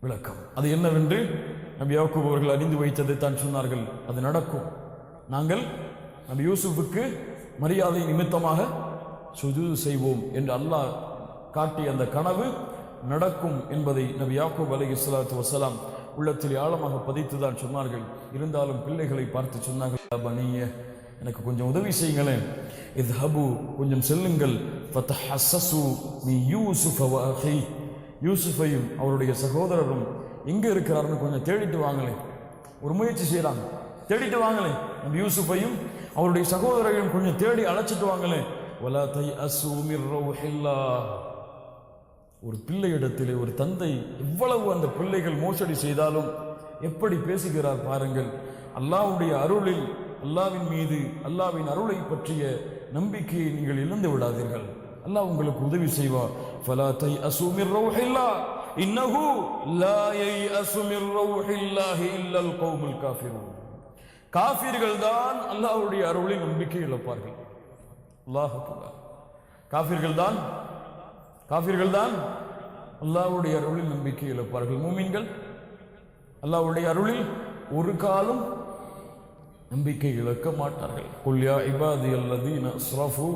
விளக்கம். அது என்னவென்று நபி யாக்கூப் அவர்கள் அறிந்து வைத்ததை தான் சொன்னார்கள். அது நடக்கும். நாங்கள் நபி யூசுஃபுக்கு மரியாதை நிமித்தமாக சுஜூது செய்வோம் என்று அல்லாஹ் காட்டிய அந்த கனவு நடக்கும் என்பதை நபி யாக்கூப் அலைஹிஸ்ஸலாத்து வஸலாம் உள்ளத்தில் ஆழமாக பதித்துதான் சொன்னார்கள். இருந்தாலும் பிள்ளைகளை பார்த்து சொன்னார்கள், பனிய எனக்கு கொஞ்சம் உதவி செய்யுங்களேன். இத்ஹபு, கொஞ்சம் செல்லுங்கள். ஃபதஹஸ்ஸஸு மின் யூசுஃப வ அஹி, யூசுஃபையும் அவருடைய சகோதரரும் எங்கே இருக்கிறார்னு கொஞ்சம் தேடிட்டு வாங்களேன். ஒரு முயற்சி செய்யறாங்க, தேடிட்டு வாங்களேன். நபி யூசுஃபையும் அவருடைய சகோதரரையும் கொஞ்சம் தேடி அழைச்சிட்டு வாங்களேன். வலா தய்அஸு மிர் ரௌஹில்லாஹ். ஒரு பிள்ளையிடத்திலே ஒரு தந்தை எவ்வளவு அந்த பிள்ளைகள் மோசடி செய்தாலும் எப்படி பேசுகிறார் பாருங்கள். அல்லாஹ்வுடைய அருளில், அல்லாஹ்வின் மீது, அல்லாஹ்வின் அருளை பற்றிய நம்பிக்கையை நீங்கள் இழந்து விடாதீர்கள். அல்லாஹ் உங்களுக்கு உதவி செய்வார். ஃபலா தய்அஸு மிர் ரௌஹில்லாஹ் இன்னஹு லா யய்அஸு மிர் ரௌஹில்லாஹி இல்லல் கௌமுல் காஃபிரூன். காஃபிர்கள் தான் அல்லாஹ்வுடைய அருளில் நம்பிக்கை இழப்பார்கள். அல்லாஹ் அக்பர். காஃபிர்கள் தான் அல்லாஹ்வுடைய அருளில் நம்பிக்கை இழப்பார்கள். மூமின்கள் அல்லாஹ்வுடைய அருளில் ஒரு காலம் நம்பிக்கை இழக்க மாட்டார்கள். குல் யா இபாதியல்லதீன அஸ்ரஃபு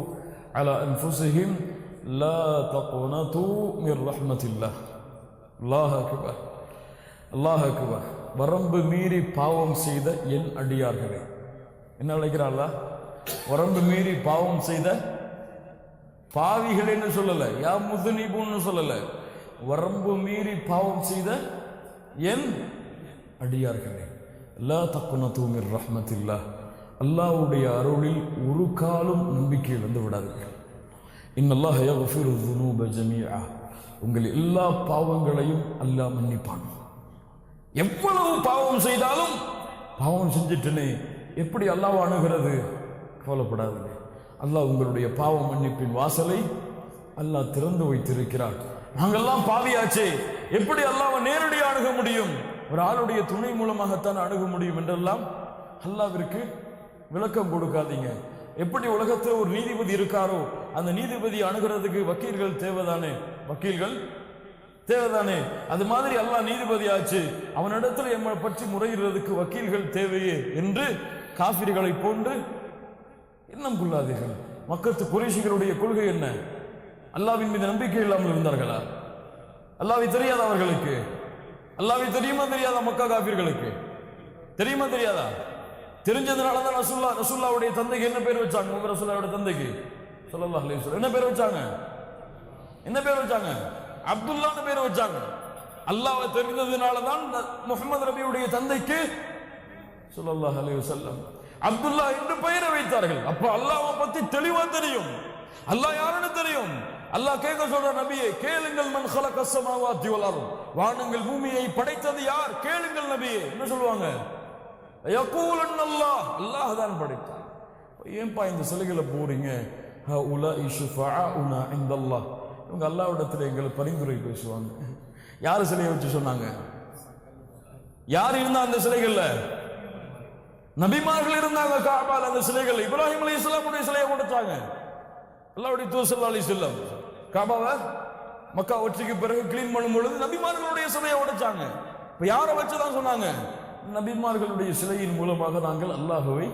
அலா அன்ஃபுஸிஹிம் லா தக்னது மிர் ரஹ்மத்தில்லாஹ். அல்லாஹ் அக்பர், அல்லாஹ் அக்பர். வரம்பு மீறி பாவம் செய்த என் அடியார்களே, என்ன அழைக்கிறாள்? வரம்பு மீறி பாவம் செய்த பாவிகள் என்று சொல்லல, யா முதுனிபுன்னு சொல்லல, வரம்பு மீறி பாவம் செய்த என் அடியார்களே, லா தக்னது மிர் ரஹ்மத்தில்லாஹ். அல்லாஹ்வுடைய அருளில் ஒரு காலம் நம்பிக்கை இழந்து விடாதீர்கள். இன்னல்லாஹ யக்ஃபிரு ذுனூப ஜமீஆ. உங்கள் எல்லா பாவங்களையும் அல்லாஹ் மன்னிப்பான். எவ்வளவு பாவம் செய்தாலும், பாவம் செஞ்சிட்டனே எப்படி அல்லாஹ் அணுகிறது? கவலைப்படாதீங்க. அல்லாஹ் உங்களுடைய பாவ மன்னிப்பின் வாசலை அல்லாஹ் திறந்து வைத்திருக்கிறார். நாங்கெல்லாம் பாவியாச்சே, எப்படி அல்லாஹ்வை நேரடியாக அணுக முடியும்? ஒரு ஆளுடைய துணை மூலமாகத்தான் அணுக முடியும் என்றெல்லாம் அல்லாஹ்விற்கு விளக்கம் கொடுக்காதீங்க. எப்படி உலகத்தில் ஒரு நீதிபதி இருக்காரோ, அந்த நீதிபதி அணுகிறதுக்கு வக்கீல்கள் தேவைதானே, வக்கீல்கள் தேவைதானே. அது மாதிரி அல்லாஹ் நீதிபதி ஆச்சு, அவனிடத்தில் எம்மை பற்றி முறையிடுறதுக்கு வக்கீல்கள் தேவையே என்று காஃபிர்களை போன்று எண்ணம் கொள்ளாதீர்கள். மக்கத்து குறைஷிகளுடைய கொள்கை என்ன? அல்லாஹ்வின் மீது நம்பிக்கை இல்லாமல் இருந்தார்களா? அல்லாஹ்வை தெரியாத அவர்களுக்கு? அல்லாஹ்வை தெரியுமா தெரியாதா? மக்கா காஃபிர்களுக்கு தெரியுமா தெரியாதா? தெரிஞ்சதுனாலதான் ரசூலுல்லாஹ்வுடைய தந்தைக்கு என்ன பேர் வச்சாங்க? ரசூலுல்லாஹ்வுடைய தந்தைக்கு ஸல்லல்லாஹு அலைஹி வஸல்லம் என்ன பேர் வச்சாங்க? என்ன பேர் வச்சாங்க? அப்துல்லான்னு பேர் வச்சாங்க. அல்லாஹ்வை தெரிந்ததுனாலதான் முஹம்மது நபியுடைய தந்தைக்கு ஸல்லல்லாஹு அலைஹி வஸல்லம் அப்துல்லா என்று பெயரை வைத்தார்கள். அப்ப அல்லாஹ்வை பத்தி தெளிவா தெரியும். அல்லாஹ் யாருன்னு தெரியும். அல்லாஹ் கேட்க சொல்ற நபியே, கேளுங்கள், மன் ஹலகஸ் ஸமாவாத்தி வல் அர்த், வானங்கள் பூமியை படைத்தது யார்? கேளுங்கள் நபியே. என்ன சொல்லுவாங்க? யகூலுன் அல்லாஹ், அல்லாஹ் தான் படைத்தான். ஏன்பா இந்த சிலைகளை போறீங்க? ஹஉலாஇ ஷுஃபஆஉனா இன்தல்லாஹ், இவங்க அல்லாஹ்விடத்தில் எங்களை பரிந்துரை பேசுவாங்க. யார் சிலையை வச்சு சொன்னாங்க? யார் இருந்தா அந்த சிலைகள்ல? நபிமார்கள் இருந்தாங்க. காபால அந்த சிலைகள், இப்ராஹிம் அலைஹிஸ்ஸலாமுடைய சிலையை உடைச்சாங்க. அல்லாஹ்வுடைய தூதர் ஸல்லல்லாஹு அலைஹி வஸல்லம் காபாவை மக்கா வெற்றிக்கு பிறகு கிளீன் பண்ணும் பொழுது நபிமார்களுடைய சிலையை உடைச்சாங்க. இப்ப யாரை வச்சுதான் சொன்னாங்க? நபிமார்களுடைய சிலையின் மூலமாக நாங்கள் அல்லாஹ்வை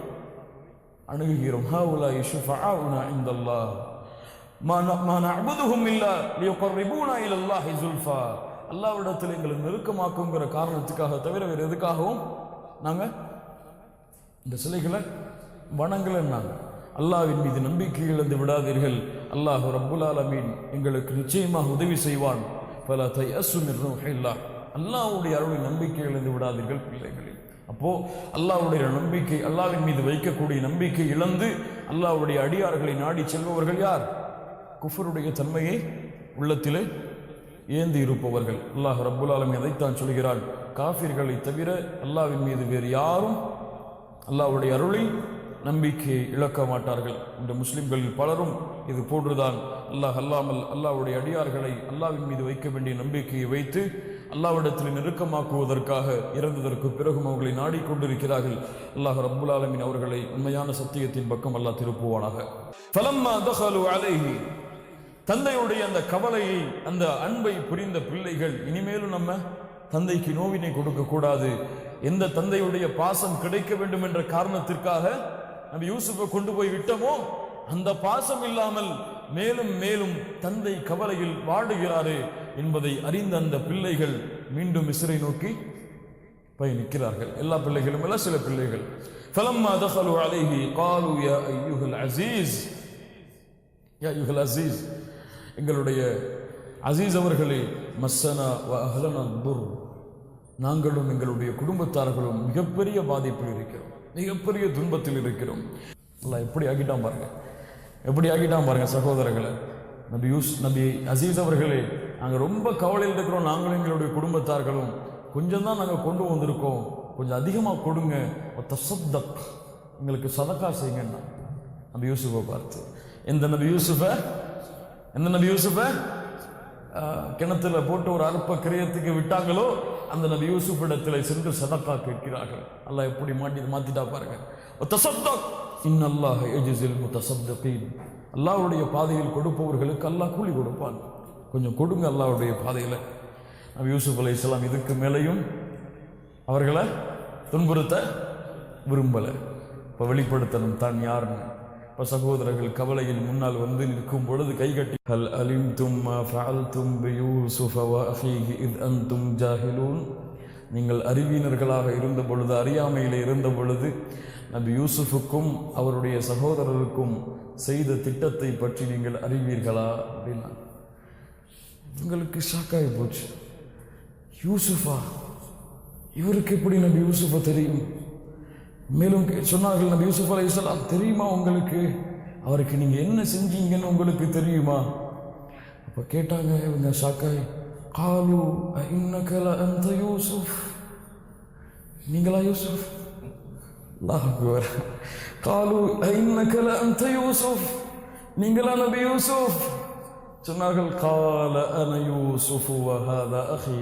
அணுகுகிறோம். ஹவுலாஇ ஷுஃபஆஉனா இன்தல்லாஹ் மா நஅபுதுஹும் இல்லா லியுகர்ரிபூனா இலல்லாஹி ஸுல்ஃபா, அல்லாஹ்விடத்தில் எங்களை நெருக்கமாக்குங்கிற காரணத்துக்காக தவிர வேறு எதுக்காகவும் நாங்க இந்த சிலைகளை வணங்கலன்னாங்க. அல்லாஹ்வின் மீது நம்பிக்கை இழந்து விடாதீர்கள். அல்லாஹ் ரப்புல் ஆலமீன் எங்களுக்கு நிச்சயமாக உதவி செய்வான். ஃபலா தயஸ்ஸு மின் ரூஹில்லாஹ், அல்லாஹ்வுடைய அருளில் நம்பிக்கை இழந்து விடாதீர்கள் பிள்ளைகளே. அப்போ அல்லாஹ்வுடைய நம்பிக்கை, அல்லாஹ்வின் மீது வைக்கக்கூடிய நம்பிக்கை இழந்து அல்லாஹ்வுடைய அடியார்களை நாடி செல்பவர்கள் யார்? குஃபருடைய தன்மையை உள்ளத்திலே ஏந்தி இருப்பவர்கள். அல்லாஹ் ரப்புல் ஆலமீன் அதைத்தான் சொல்கிறான், காஃபிர்களை தவிர அல்லாஹ்வின் மீது வேறு யாரும் அல்லாஹ்வுடைய அருளை நம்பிக்கையை இழக்க மாட்டார்கள். இந்த முஸ்லிம்களில் பலரும் இது போன்றுதான் அல்லாஹ் அல்லாமல் அல்லாஹ்வுடைய அடியார்களை அல்லாஹ்வின் மீது வைக்க வேண்டிய நம்பிக்கையை வைத்து அல்லாஹ்விடத்தில் நெருக்கமாக்குவதற்காக இறந்ததற்கு பிறகும் அவர்களை நாடிக்கொண்டிருக்கிறார்கள். அல்லாஹ் ரப்புல் ஆலமீன் அவர்களை உண்மையான சத்தியத்தின் பக்கம் அல்லாஹ் திருப்புவானாக. ஃபலம்மா தகலு அலைஹி, தந்தையுடைய அந்த கவலையை, அந்த அன்பை புரிந்த பிள்ளைகள் இனிமேலும் நம்ம தந்தைக்கு நோவினை கொடுக்க கூடாது, எந்த தந்தையுடைய பாசம் கிடைக்க வேண்டும் என்ற காரணத்திற்காக நம்ம யூசுஃபை கொண்டு போய் விட்டோமோ அந்த பாசம் இல்லாமல் மேலும் மேலும் தந்தை கவலையில் வாடுகிறாரே என்பதை அறிந்த அந்த பிள்ளைகள் மீண்டும் மிஸ்ரை நோக்கி பயணிக்கிறார்கள். எல்லா பிள்ளைகளும் அல்ல, சில பிள்ளைகள். ஃபலம்மா தகலு அலைஹி காலு யா அய்யுஹல் அஸீஸ், யா அய்யுஹல் அஸீஸ், எங்களுடைய அசீஸ் அவர்களே, மஸ்ஸனா வ அஹ்லனா துர், நாங்களும் எங்களுடைய குடும்பத்தார்களும் மிகப்பெரிய பாதிப்பில் இருக்கிறோம், மிகப்பெரிய துன்பத்தில் இருக்கிறோம். அல்லாஹ் எப்படி ஆகிட்டான் பாருங்க, எப்படி ஆகிட்டான் பாருங்க சகோதரர்களை. நபி அசீஸ் அவர்களே, நாங்கள் ரொம்ப கவலையில் இருக்கிறோம், நாங்களும் எங்களுடைய குடும்பத்தார்களும். கொஞ்சம் தான் நாங்கள் கொண்டு வந்திருக்கோம், கொஞ்சம் அதிகமாக கொடுங்க. தசத்தக், எங்களுக்கு சதக்கா செய்யுங்கன்னா நபி யூசுஃபை பார்த்து. எந்த நபி யூசுஃபை கிணத்துல போட்டு ஒரு அற்ப கிரியத்துக்கு விட்டாங்களோ அந்த நபி யூசுப் இடத்துல சென்று சதக்கா கேட்கிறார்கள். அல்லாஹ் எப்படி மாத்திட்டா பாருங்க. தசத்தக் இன்னல்லாஹ யஜ்ஸில் முத்தஸத்திகீன், அல்லாஹ்வுடைய பாதையில் கொடுப்பவர்களுக்கு அல்லாஹ் கூலி கொடுப்பான். கொஞ்சம் கொடுங்க அல்லாஹ்வுடைய பாதையில். நபி யூசுப் அலைஹிஸ்ஸலாம் இதுக்கு மேலையும் அவர்களை துன்புறுத்த விரும்பலை. இப்போ வெளிப்படுத்தணும் தான் யாருன்னு. இப்போ சகோதரர்கள் கவலையில் முன்னால் வந்து நிற்கும் பொழுது கைகட்டி, ஹல் அலிம்தும் மா ஃபஅல்தும் பியூசுஃப வ அஃபீஹி இத் அன்தும் ஜாஹிலூன், நீங்கள் அறிவினர்களாக இருந்த பொழுது, அறியாமையில் இருந்த பொழுது நபி யூசுஃபுக்கும் அவருடைய சகோதரருக்கும் செய்த திட்டத்தை பற்றி நீங்கள் அறிவீர்களா அப்படின்னா உங்களுக்கு ஷாக்காகி போச்சு. யூசுஃபா, இவருக்கு எப்படி நபி யூசுஃபை தெரியும்? மேலும் சொன்னார்கள், நபி யூசுப் அலைஹிஸ்ஸலாம் தெரியுமா உங்களுக்கு? அவருக்கு நீங்க என்ன செஞ்சீங்கன்னு உங்களுக்கு தெரியுமா? அப்ப கேட்டாங்க இவங்க ஷாக்காய், காலு இன்னக லஅன்த யூசுப், நீங்களா யூசுப்? அல்லாஹ் அக்பர். காலு இன்னக லஅன்த யூசுப், நீங்களா நபி யூசுப்? சொன்னார்கள், கால அன யூசுப் வ ஹாதா அஹி.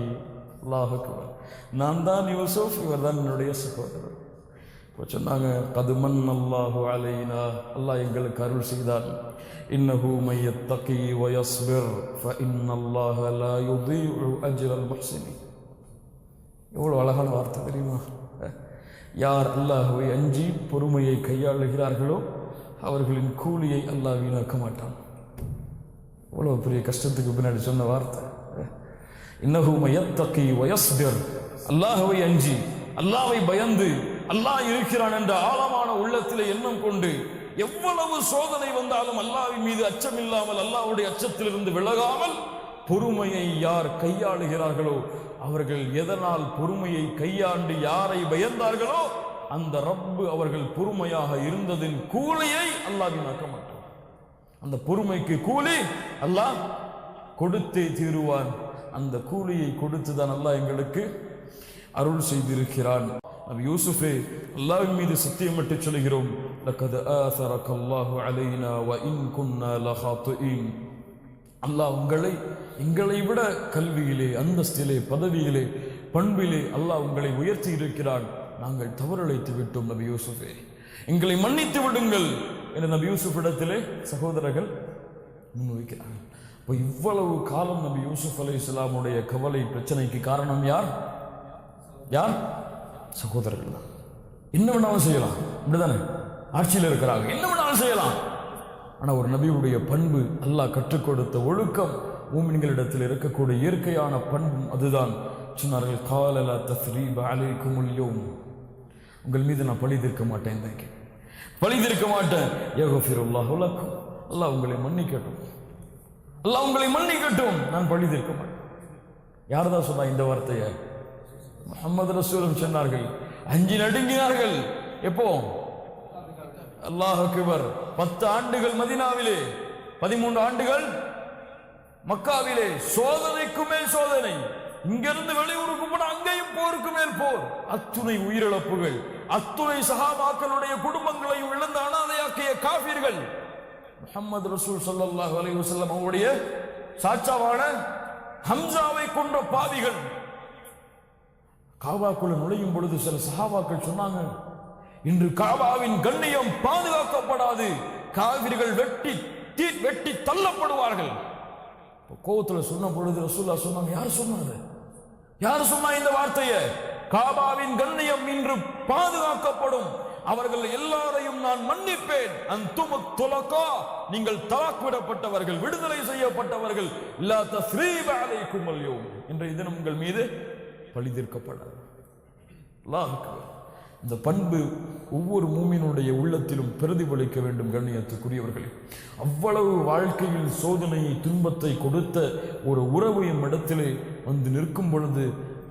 அல்லாஹ் அக்பர். நான் தான் யூசுப், இவர் தான் என்னுடைய சகோதரர். இப்போ சொன்னாங்க, கது மன்னல்லாஹு அலைனா, அல்லாஹ் எங்களுக்கு அருள் செய்தான். இன்னஹு மய்யத்தகி வ யஸ்பிர் ஃப இன்னல்லாஹ லா யுதீஉ அஜ்ரல் முஹ்சினீன். எவ்வளோ அழகான வார்த்தை தெரியுமா? யார் அல்லாஹ்வை அஞ்சி பொறுமையை கையாளுகிறார்களோ அவர்களின் கூலியை அல்லாஹ் வீணாக்க மாட்டான். எவ்வளோ பெரிய கஷ்டத்துக்கு பின்னாடி சொன்ன வார்த்தை. இன்னஹு மய்யத்தகி வ யஸ்பிர், அல்லாஹ்வை அஞ்சி, அல்லாஹ்வை பயந்து, அல்லாஹ் இருக்கிறான் என்ற ஆழமான உள்ளத்திலே எண்ணம் கொண்டு எவ்வளவு சோதனை வந்தாலும் அல்லாஹ்வின் மீது அச்சம் இல்லாமல், அல்லாஹ்வுடைய அச்சத்திலிருந்து விலகாமல் பொறுமையை யார் கையாளுகிறார்களோ, அவர்கள் எதனால் பொறுமையை கையாண்டு யாரை பயந்தார்களோ அந்த ரப்பு அவர்கள் பொறுமையாக இருந்ததின் கூலியை அல்லாஹ் வீணாக்க மாட்டான். அந்த பொறுமைக்கு கூலி அல்லாஹ் கொடுத்தே தீருவான். அந்த கூலியை கொடுத்துதான் அல்லாஹ் எங்களுக்கு அருள் செய்திருக்கிறான். நபி யூசுஃபே, அல்லாஹ்வின் மீது சத்தியமிட்டு சொல்கிறோம், லகத் ஆஸரக்கல்லாஹு அலைனா வ இன் குன்னா லஹாத்திஈன். அல்லாஹ் எங்களை விட கல்வியிலே, அந்தஸ்திலே, பதவியிலே, பண்பிலே அல்லாஹ் உங்களை உயர்த்தி இருக்கிறான். நாங்கள் தவறழைத்து விட்டோம் நபி யூசுஃபே, எங்களை மன்னித்து விடுங்கள் என்று நபி யூசுப் இடத்திலே சகோதரர்கள் முன்வைக்கிறார்கள். இப்போ இவ்வளவு காலம் நபி யூசுப் அலைஹிஸ்ஸலாமுடைய கவலை பிரச்சனைக்கு காரணம் யார்? சகோதரர்கள் தான். என்ன வேணாலும் செய்யலாம், இப்படிதானே ஆட்சியில் இருக்கிறாங்க, என்ன வேணாலும் செய்யலாம். ஆனால் ஒரு நபியுடைய பண்பு, அல்லாஹ் கற்றுக் கொடுத்த ஒழுக்கம், மூமின்களிடத்தில் இருக்கக்கூடிய இயற்கையான பண்பு அதுதான். சொன்னார்கள், கால லா தஸ்ரீப அலைக்குமுல் யௌம், உங்கள் மீது நான் பழி தீர்க்க மாட்டேன், பழி தீர்க்க மாட்டேன். யக்ஃபிருல்லாஹு லக்கும், அல்லாஹ் உங்களை மன்னிக்கட்டும், அல்லாஹ் உங்களை மன்னிக்கட்டும், நான் பழி தீர்க்க மாட்டேன். யார் தான் சொன்னா இந்த வார்த்தையை? முஹம்மது ரசூலும் சொன்னார்கள். அஞ்சி நடுங்கினார்கள். எப்போ? அல்லாஹ் அக்பர். 10 ஆண்டுகள் மதீனாவிலே, 13 ஆண்டுகள் மக்காவிலே, சோதனைக்கு மேல் சோதனை. இங்கிருந்து வெளியூருக்கு போன அங்கேயும் போருக்கு மேல் போர். அத்துணை உயிரிழப்புகள், அத்துணை சஹாபாக்களுடைய குடும்பங்களையும் இழந்த அனாதையாக்கிய காஃபிர்கள். முஹம்மது ரசூல் ஸல்லல்லாஹு அலைஹி வஸல்லம் அவருடைய சாட்சாவான ஹம்சாவை கொன்ற பாவிகள். காபாக்குள்ள நுழையும் பொழுது சில சஹாபாக்கள் சொன்னாங்க, இன்று காபாவின் கண்ணியம் பாதுகாக்கப்படாது, காவிர்கள் வெட்டி தள்ளப்படுவார்கள். கோவத்தில் சொன்ன பொழுது ரசூலுல்லாஹ் சொன்னாங்க, யார் சொன்னா இந்த வார்த்தையை? காபாவின் கண்ணியம் இன்று பாதுகாக்கப்படும், அவர்கள் எல்லாரையும் நான் மன்னிப்பேன். அன்துமுத் துலகா, நீங்கள் தலாக் விடப்பட்டவர்கள், விடுதலை செய்யப்பட்டவர்கள். லா தஸ்ரீப அலைக்குமுல் யௌம், இன்றைய தினம் உங்கள் மீது பழி தீர்க்கப்படாது. அல்லாஹ் அக்பர். இந்த பண்பு ஒவ்வொரு மூமினுடைய உள்ளத்திலும் பிரதிபலிக்க வேண்டும். கண்ணியத்துக்குரியவர்களே, அவ்வளவு வாழ்க்கையில் சோதனையை, துன்பத்தை கொடுத்த ஒரு உறவு என் இடத்திலே வந்து நிற்கும் பொழுது,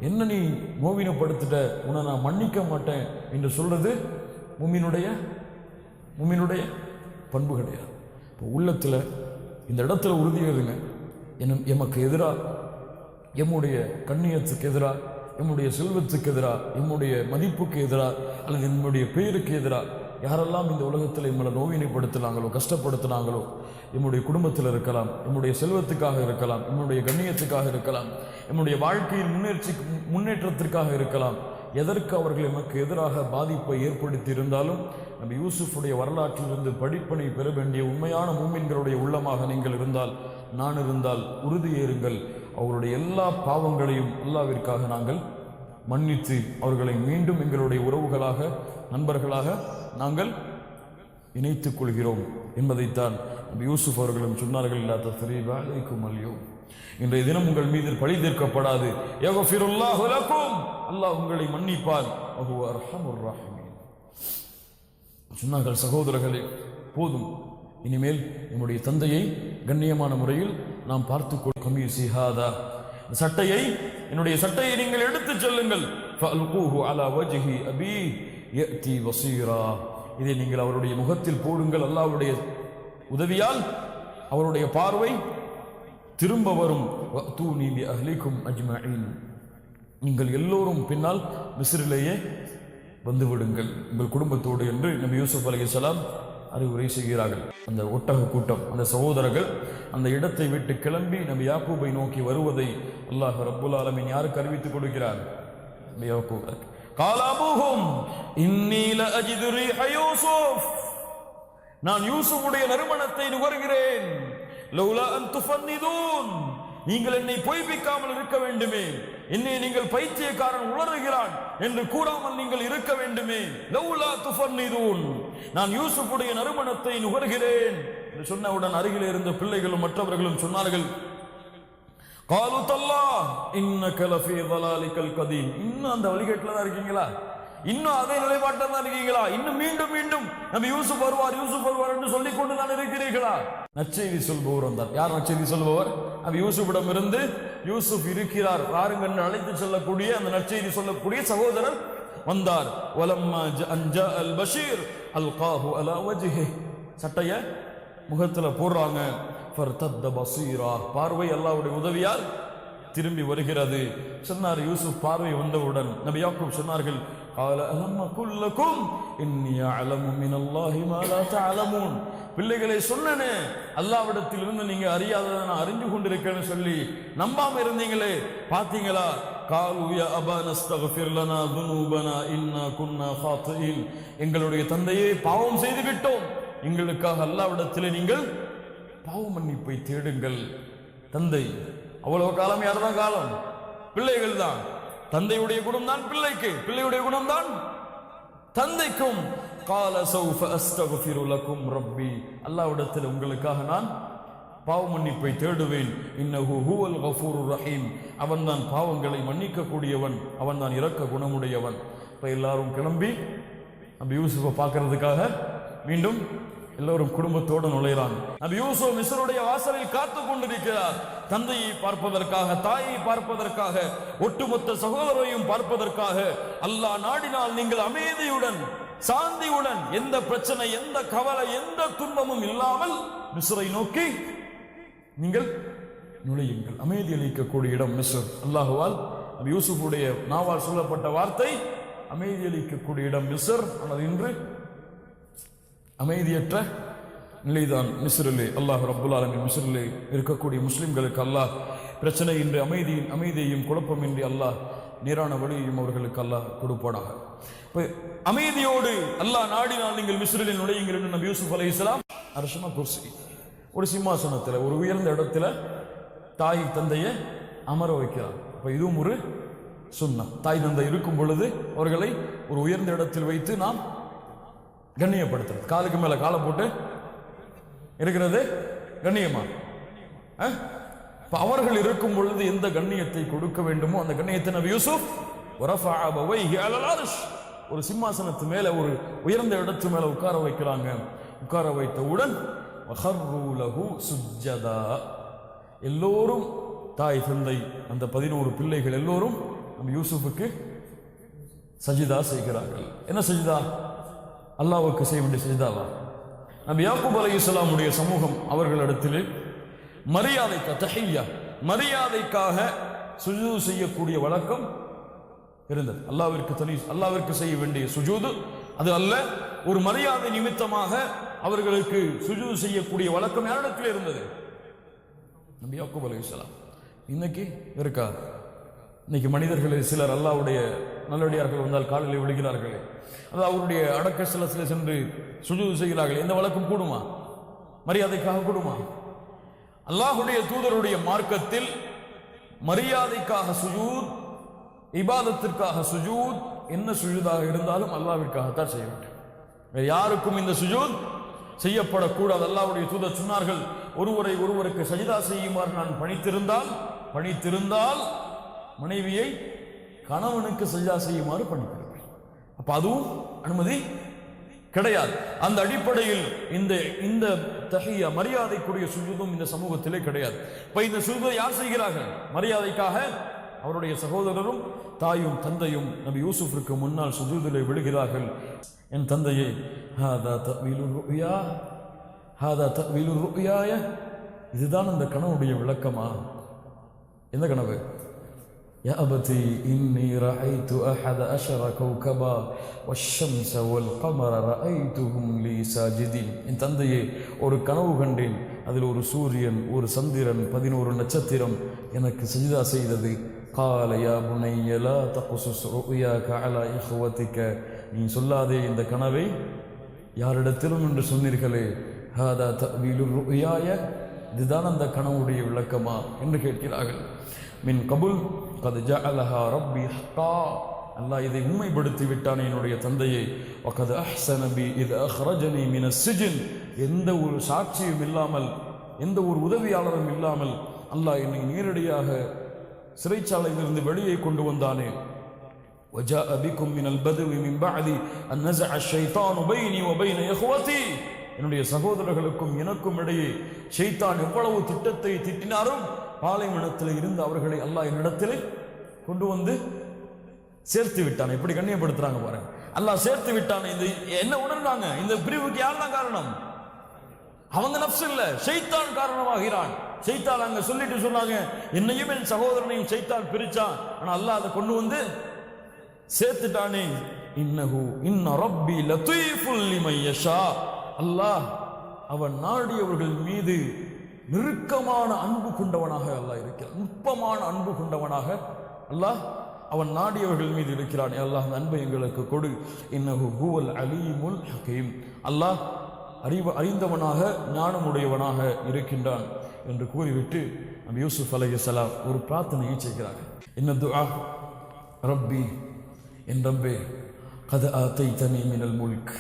என்ன நீ மோவினப்படுத்திட்ட, உன்னை நான் மன்னிக்க மாட்டேன் என்று சொல்றது மூமினுடைய பண்பு கிடையாது. இப்போ உள்ளத்தில் இந்த இடத்துல உறுதியாதுங்க. எமக்கு எதிராக, எம்முடைய கண்ணியத்துக்கு எதிராக, எம்முடைய செல்வத்துக்கு எதிராக, எம்முடைய மதிப்புக்கு எதிராக, அல்லது நம்முடைய பெயருக்கு எதிராக யாரெல்லாம் இந்த உலகத்தில் எம்மளை நோவினைப்படுத்தினாங்களோ, கஷ்டப்படுத்தினாங்களோ, எம்முடைய குடும்பத்தில் இருக்கலாம், எம்முடைய செல்வத்துக்காக இருக்கலாம், எம்முடைய கண்ணியத்துக்காக இருக்கலாம், எம்முடைய வாழ்க்கையின் முன்னேற்றத்திற்காக இருக்கலாம், எதற்கு அவர்கள் எமக்கு எதிராக பாதிப்பை ஏற்படுத்தி இருந்தாலும், நம்ம யூசுஃபுடைய வரலாற்றிலிருந்து படிப்பினை பெற வேண்டிய உண்மையான மூமின்களுடைய உள்ளமாக நீங்கள் இருந்தால், நான் இருந்தால், உறுதியேறுங்கள், அவருடைய எல்லா பாவங்களையும் அல்லாஹ்விற்காக நாங்கள் மன்னித்து அவர்களை மீண்டும் எங்களுடைய உறவுகளாக, நண்பர்களாக நாங்கள் இணைத்துக் கொள்கிறோம் என்பதைத்தான் யூசுப் அவர்களும் சொன்னார்கள். இல்லா தஸ்ரீப அலைக்குமுல் யௌம், இன்றைய தினம் உங்கள் மீது பழி தீர்க்கப்படாது. யக்ஃபிருல்லாஹு லக்கும், அல்லாஹ் உங்களை மன்னிப்பான். வஹுவ அர்ஹமுர் ராஹிமீன். சொன்னார்கள், சகோதரர்களே, போதும், இனிமேல் நம்முடைய தந்தையை கண்ணியமான முறையில் நாம் பார்த்துக்கொள். கமீசி ஹாதா, என்னுடைய சட்டையை நீங்கள் எடுத்துச் செல்லுங்கள். ஃபஅல்கூஹு அலா வஜ்ஹி அபீ யஅதி வஸீரா, இதை நீங்கள் அவருடைய முகத்தில் போடுங்கள். அல்லாஹ்வுடைய உதவியால் அவருடைய பார்வை திரும்ப வரும். வஅதூனி பி அஹ்லிக்கும் அஜ்மஈன், நீங்கள் எல்லோரும் பின்னால் மிஸ்ரிலேயே வந்து விடுங்கள் உங்கள் குடும்பத்தோடு என்று நபி யூசுப் அலைஹிஸ்ஸலாம் அறிவுரை செய்கிறார்கள். அந்த ஒட்டக கூட்டம், அந்த சகோதரர்கள் அந்த இடத்தை விட்டு கிளம்பி நபி யாக்கூபை நோக்கி வருவதை அல்லாஹ் ரப்புல் ஆலமீன் யாருக்கு அறிவித்துக் கொடுக்கிறார்? நபி யாக்கூப். கால அபூஹும் இன்னீ லஅஜிது ரீஹ யூசுப், நான் யூசுஃபுடைய நறுமணத்தை நுகர்கிறேன். லௌலா அன் துஃபன்னிதூன், நீங்கள் என்னை பொய்ப்பிக்காமல் இருக்க வேண்டுமே, என்னை நீங்கள் பைத்தியக்காரன் உளறுகிறான் என்று கூறாமல் நீங்கள் இருக்க வேண்டுமே. லௌலா துஃபன்னிதூன், நான் யூசுஃபுடைய நறுமணத்தை நுகர்கிறேன் என்று சொன்னவுடன் அருகிலே இருந்த பிள்ளைகளும் மற்றவர்களும் சொன்னார்கள், காலு தல்லாஹ் இன்னக லஃபீ ضلالிகல் கதீம், இன்னும் அந்த வழிகேட்டில் தான் இருக்கீங்களா? இன்னும் அதே நிலைப்பாட்டில் தான் இருக்கீங்களா? இன்னும் மீண்டும் மீண்டும் நபி யூசுப் வருவார் என்று சொல்லிக் கொண்டு தான் இருக்கிறீர்களா? நற்செய்தி சொல்பவர் வந்தார். யார் நற்செய்தி சொல்பவர்? நபி யூசுஃபிடம் இருந்து யூசுப் இருக்கிறார் வாருங்கள் என்று அழைத்து சொல்லக்கூடிய அந்த நற்செய்தி சொல்லக்கூடிய சகோதரர் வந்தார். வலம்மா ஜா அல் பஷீர் அல்காஹு அலா வஜ்ஹி, சட்டைய முகத்துல போடுறாங்க. ஃபர்தத்த பஸீரா, பார்வை அல்லாஹ்வுடைய உதவியால் திரும்பி வருகிறது. சொன்னார் யூசுப் பார்வை வந்தவுடன் நபி யாக்கூப் சொன்னார்கள், قال ألم أقل لكم إني أعلم من الله ما لا تعلمون, பிள்ளைகளை சொன்னனே அல்லாஹ்விடத்தில் இருந்து நீங்க அறியாததை நான் அறிந்து கொண்டிருக்கேன்னு சொல்லி நம்பாம இருந்தீங்களே, பாத்தீங்களா? قالوا يا أبانا استغفر لنا ذنوبنا إنا كنا خاطئين, எங்களுடைய தந்தையே பாவம் செய்து விட்டோம், எங்களுக்காக அல்லாஹ்விடத்தில் நீங்கள் பாவ மன்னிப்பை தேடுங்கள். தந்தை அவ்வளவு காலம் யார்தான் காலம்? பிள்ளைகள் தான். தந்தையுடைய குணம் தான் பிள்ளைக்கு, பிள்ளையுடைய குணம் தான் தந்தைக்கும். قال سوف استغفر لكم ربي, அல்லாஹ்விடத்தில் உங்களுக்காக நான் பாவ மன்னிப்பை தேடுவேன். இன்னஹு ஹுவல் கஃபூருர் ரஹீம், அவன் தான் பாவங்களை மன்னிக்க கூடியவன், அவன் தான் இரக்க குணமுடையவன். இப்ப எல்லாரும் கிளம்பி நபி யூசுஃபை பார்க்கிறதுக்காக மீண்டும் எல்லோரும் குடும்பத்தோடு நுழைகிறாங்க. நபி யூசுப் மிஸ்ருடைய வாசலில் காத்து கொண்டிருக்கிறார். தந்தையை பார்ப்பதற்காக, தாயை பார்ப்பதற்காக, ஒட்டுமொத்த சகோதரரையும் பார்ப்பதற்காக. அல்லாஹ் நாடினால் நீங்கள் அமைதியுடன் சாந்தியுடன், எந்த பிரச்சனை, எந்த கவலை, எந்த துன்பமும் இல்லாமல் மிஸ்ரை நோக்கி நீங்கள் நுழையுங்கள். அமைதி அளிக்கக்கூடிய இடம் மிஸ்ர். அல்லாஹுவால் நபி யூசுஃபுடைய நாவால் சொல்லப்பட்ட வார்த்தை அமைதி அளிக்கக்கூடிய இடம் மிஸ்ர். ஆனால் இன்று அமைதியற்ற நிலைதான் மிஸ்ரிலே. அல்லாஹ் ரப்புல் ஆலமீன் மிஸ்ரிலே இருக்கக்கூடிய முஸ்லிம்களுக்கு அல்லாஹ் பிரச்சனை இன்று அமைதியையும் குழப்பமின்றி அல்லாஹ் நேரான வழியையும் அவர்களுக்கு அல்லாஹ் கொடுப்பானாக. அமைதியோடு அல்லாஹ் நாடினால் நீங்கள் மிஸ்ரிலே நுழையுங்கள் என்று நபி யூசுப் அலைஹிஸ்ஸலாம் அர்ஷன குர்சி, ஒரு சிம்மாசனத்தில் ஒரு உயர்ந்த இடத்துல தாய் தந்தையை அமர வைக்கிறார். அப்ப இதுவும் ஒரு சுன்னா. தாய் தந்தை இருக்கும் பொழுது அவர்களை ஒரு உயர்ந்த இடத்தில் வைத்து நாம் கண்ணியப்படுத்துறது. காலுக்கு மேல காலை போட்டு இருக்கிறது கண்ணியமா? அவர்கள் இருக்கும் பொழுது எந்த கண்ணியத்தை கொடுக்க வேண்டுமோ அந்த கண்ணியத்தை நபி யூசுப் ஒரு சிம்மாசனத்து மேல, ஒரு உயர்ந்த இடத்து மேல உட்கார வைக்கிறாங்க. உட்கார வைத்தவுடன் எல்லோரும், தாய் தந்தை அந்த 11 பிள்ளைகள் எல்லோரும் நபி யூசுஃபுக்கு சஜிதா செய்கிறார்கள். என்ன சஜிதா? அல்லாஹ்வுக்கு செய்ய வேண்டிய சஜிதாவா? நபி யாக்கூப் அலைஹிஸ்ஸலாமுடைய சமூகம் அவர்களிடத்தில் மரியாதைக்காக சுஜூது செய்யக்கூடிய வழக்கம் இருந்தது. அல்லாஹ்விற்கு செய்ய வேண்டிய சுஜூது அது அல்ல, ஒரு மரியாதை நிமித்தமாக அவர்களுக்கு சுஜூது செய்யக்கூடிய வழக்கம் யாரிடத்தில் இருந்தது? நபி யாக்கூப் அலைஹிஸ்ஸலாம். இன்னைக்கு இருக்கா? இன்னைக்கு மனிதர்களில் சிலர் அல்லாஹ்வுடைய நல்லடியார்கள் வந்தால் காலில் விழுகிறார்களே, அது அவருடைய அடக்க ஸ்தலத்தில் சென்று சுஜூது செய்கிறார்கள். எந்த வழக்கம் கூடுமா? மரியாதைக்காக கூடுமா? அல்லாஹ்வுடைய தூதருடைய மார்க்கத்தில் மரியாதைக்காக சுஜூத், இபாதத்திற்காக சுஜூத், என்ன சுஜூதாக இருந்தாலும் அல்லாஹ்விற்காகத்தான் செய்ய வேண்டும். யாருக்கும் இந்த சுஜூத் செய்யப்படக்கூடாது. அல்லாஹ்வுடைய தூதர் சொன்னார்கள், ஒருவருக்கு சஜிதா செய்யுமாறு நான் பணித்திருந்தால் மனைவியை கணவனுக்கு சஜிதா செய்யுமாறு பணித்திருப்பேன். அப்ப அதுவும் அனுமதி கிடையாது. அந்த அடிப்படையில் இந்த தஹியா மரியாதைக்குரிய சுஜூதும் இந்த சமூகத்திலே கிடையாது. இப்ப இந்த சுஜூதை யார் செய்கிறார்கள்? மரியாதைக்காக அவருடைய சகோதரரும் தாயும் தந்தையும் நபி யூசுஃபிற்கு முன்னால் சுஜூதிலே விழுகிறார்கள். என் தந்தையே, ஹாதா தஅவீலு ருயா, இதுதான் அந்த கனவுடைய விளக்கமா? எந்த கனவு? யா அபதி இன்னி ரஅய்து அஹத அஷர கௌகபா வஷ்ஷம்ஸ வல் கமர ரஅய்துஹும் லீ சாஜிதீன். என் தந்தையே, ஒரு கனவு கண்டேன், அதில் ஒரு சூரியன், ஒரு சந்திரன், 11 நட்சத்திரம் எனக்கு சஜிதா செய்தது. قال يا بني لا تقصص رؤياك على إخوتك, நீ சொல்லாதே இந்த கனவை யாரிடத்திலும் என்று சொன்னீர்களே. ஹாதா தஅவீலு ருயாய, இதுதான் அந்த கனவுடைய விளக்கமா என்று கேட்கிறார்கள். மின் கபுல் கத் ஜஅலஹா ரப்பி ஹக்கா, அல்லாஹ் இதை உண்மைப்படுத்தி விட்டான் என்னுடைய தந்தையை. வகத் அஹ்ஸன பி இத் அக்ரஜனி மின ஸிஜ்ன், எந்த ஒரு சாட்சியும் இல்லாமல், எந்த ஒரு உதவியாளரும் இல்லாமல் அல்லாஹ் என்னை நேரடியாக சிறைச்சாலையிலிருந்து வெளியே கொண்டு வந்தானே. وجاء بكم من البدو من بعد أن نزع الشيطان بيني وبين إخوتي. என்னுடைய சகோதரர்களுக்கும் எனக்கும் இடையே ஷைத்தான் எவ்வளவு திட்டத்தை திட்டினாரும் பாலைவனத்தில் இருந்து அவர்களை அல்லாஹ் என்னிடத்தில் கொண்டு வந்து சேர்த்து விட்டான். எப்படி கண்ணியப்படுத்துறாங்க பாருங்க. அல்லாஹ் சேர்த்து விட்டான். இது என்ன உணர்ந்தாங்க? இந்த பிரிவுக்கு யார் தான் காரணம்? அவங்க நப்ஸ் இல்ல, ஷைத்தான் காரணமாகிறான். ஷைத்தான் அங்க சொல்லிட்டு சொன்னாங்க, என்னையும் என் சகோதரனையும் ஷைத்தான் பிரிச்சான், ஆனா அல்லாஹ் அதை கொண்டு வந்து சேர்த்துட்டானே. இன்ன ரப்பி லதீஃபுல் லிமன் யஷா. அல்லாஹ் அவன் நாடியவர்கள் மீது நெருக்கமான அன்பு கொண்டவனாக அல்லாஹ் இருக்கிறான். நுட்பமான அன்பு கொண்டவனாக அல்லாஹ் அவன் நாடியவர்கள் மீது இருக்கிறான். அல்லாஹ் அன்பை எங்களுக்கு கொடு. இன்னஹு ஹுவல் அலீமுல் ஹகீம். அல்லாஹ் அறிந்தவனாக ஞானமுடையவனாக இருக்கின்றான் என்று கூறிவிட்டு நபி யூசுப் அலைஹிஸ்ஸலாம் ஒரு பிரார்த்தனையை செய்கிறார்கள். இன்ன துஆ ரப்பி, என் ரப்பே, கத ஆதைதனி மினல் முல்க்,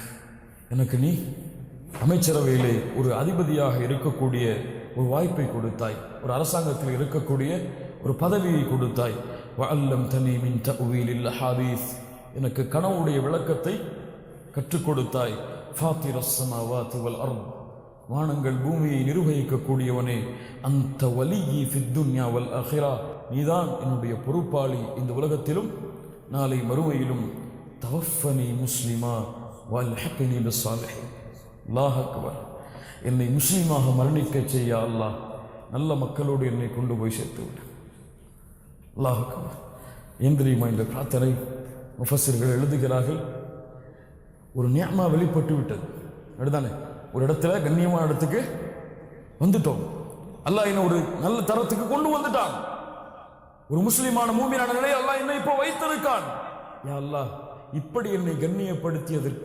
எனக்கு நீ அமைச்சரவையிலே ஒரு அதிபதியாக இருக்கக்கூடிய ஒரு வாய்ப்பை கொடுத்தாய், ஒரு அரசாங்கத்தில் இருக்கக்கூடிய ஒரு பதவியை கொடுத்தாய். வஅல்லம்தனி மின் தஅவீலில் ஹதீஸ், எனக்கு கனவுடைய விளக்கத்தை கற்றுக் கொடுத்தாய். ஃபாத்திரஸ் ஸமாவாதி வல் அர்த், வானங்கள் பூமியை நிர்வகிக்கக்கூடியவனே. அந்த வலியி ஃபித் துன்யா வல் ஆখিরা, நீதான் என்னுடைய பொறுப்பாளி இந்த உலகத்திலும் நாளை மறுமையிலும். தவஃபனி முஸ்லிமா வல்ஹக்னி பிஸ்ஸாலிஹீன். அல்லாஹ் அக்பர். என்னை முஸ்லீமாக மரணிக்க செய்ய அல்லாஹ், நல்ல மக்களோடு என்னை கொண்டு போய் சேர்த்து விடு. அல்லாஹ் அக்பர். ஏன் தெரியுமா இந்த பிரார்த்தனை? முஃபஸ்ஸிர்கள் எழுதுகிறார்கள், ஒரு நிஅமா வெளிப்பட்டு விட்டது. அப்படிதானே? ஒரு இடத்துல கண்ணியமான இடத்துக்கு வந்துட்டோம். அல்லாஹ் என்ன ஒரு நல்ல தரத்துக்கு கொண்டு வந்துட்டான். ஒரு முஸ்லிமான மூமினான நிலையை அல்லாஹ் என்னை இப்போ வைத்திருக்கான். யா அல்லாஹ், இப்படி என்னை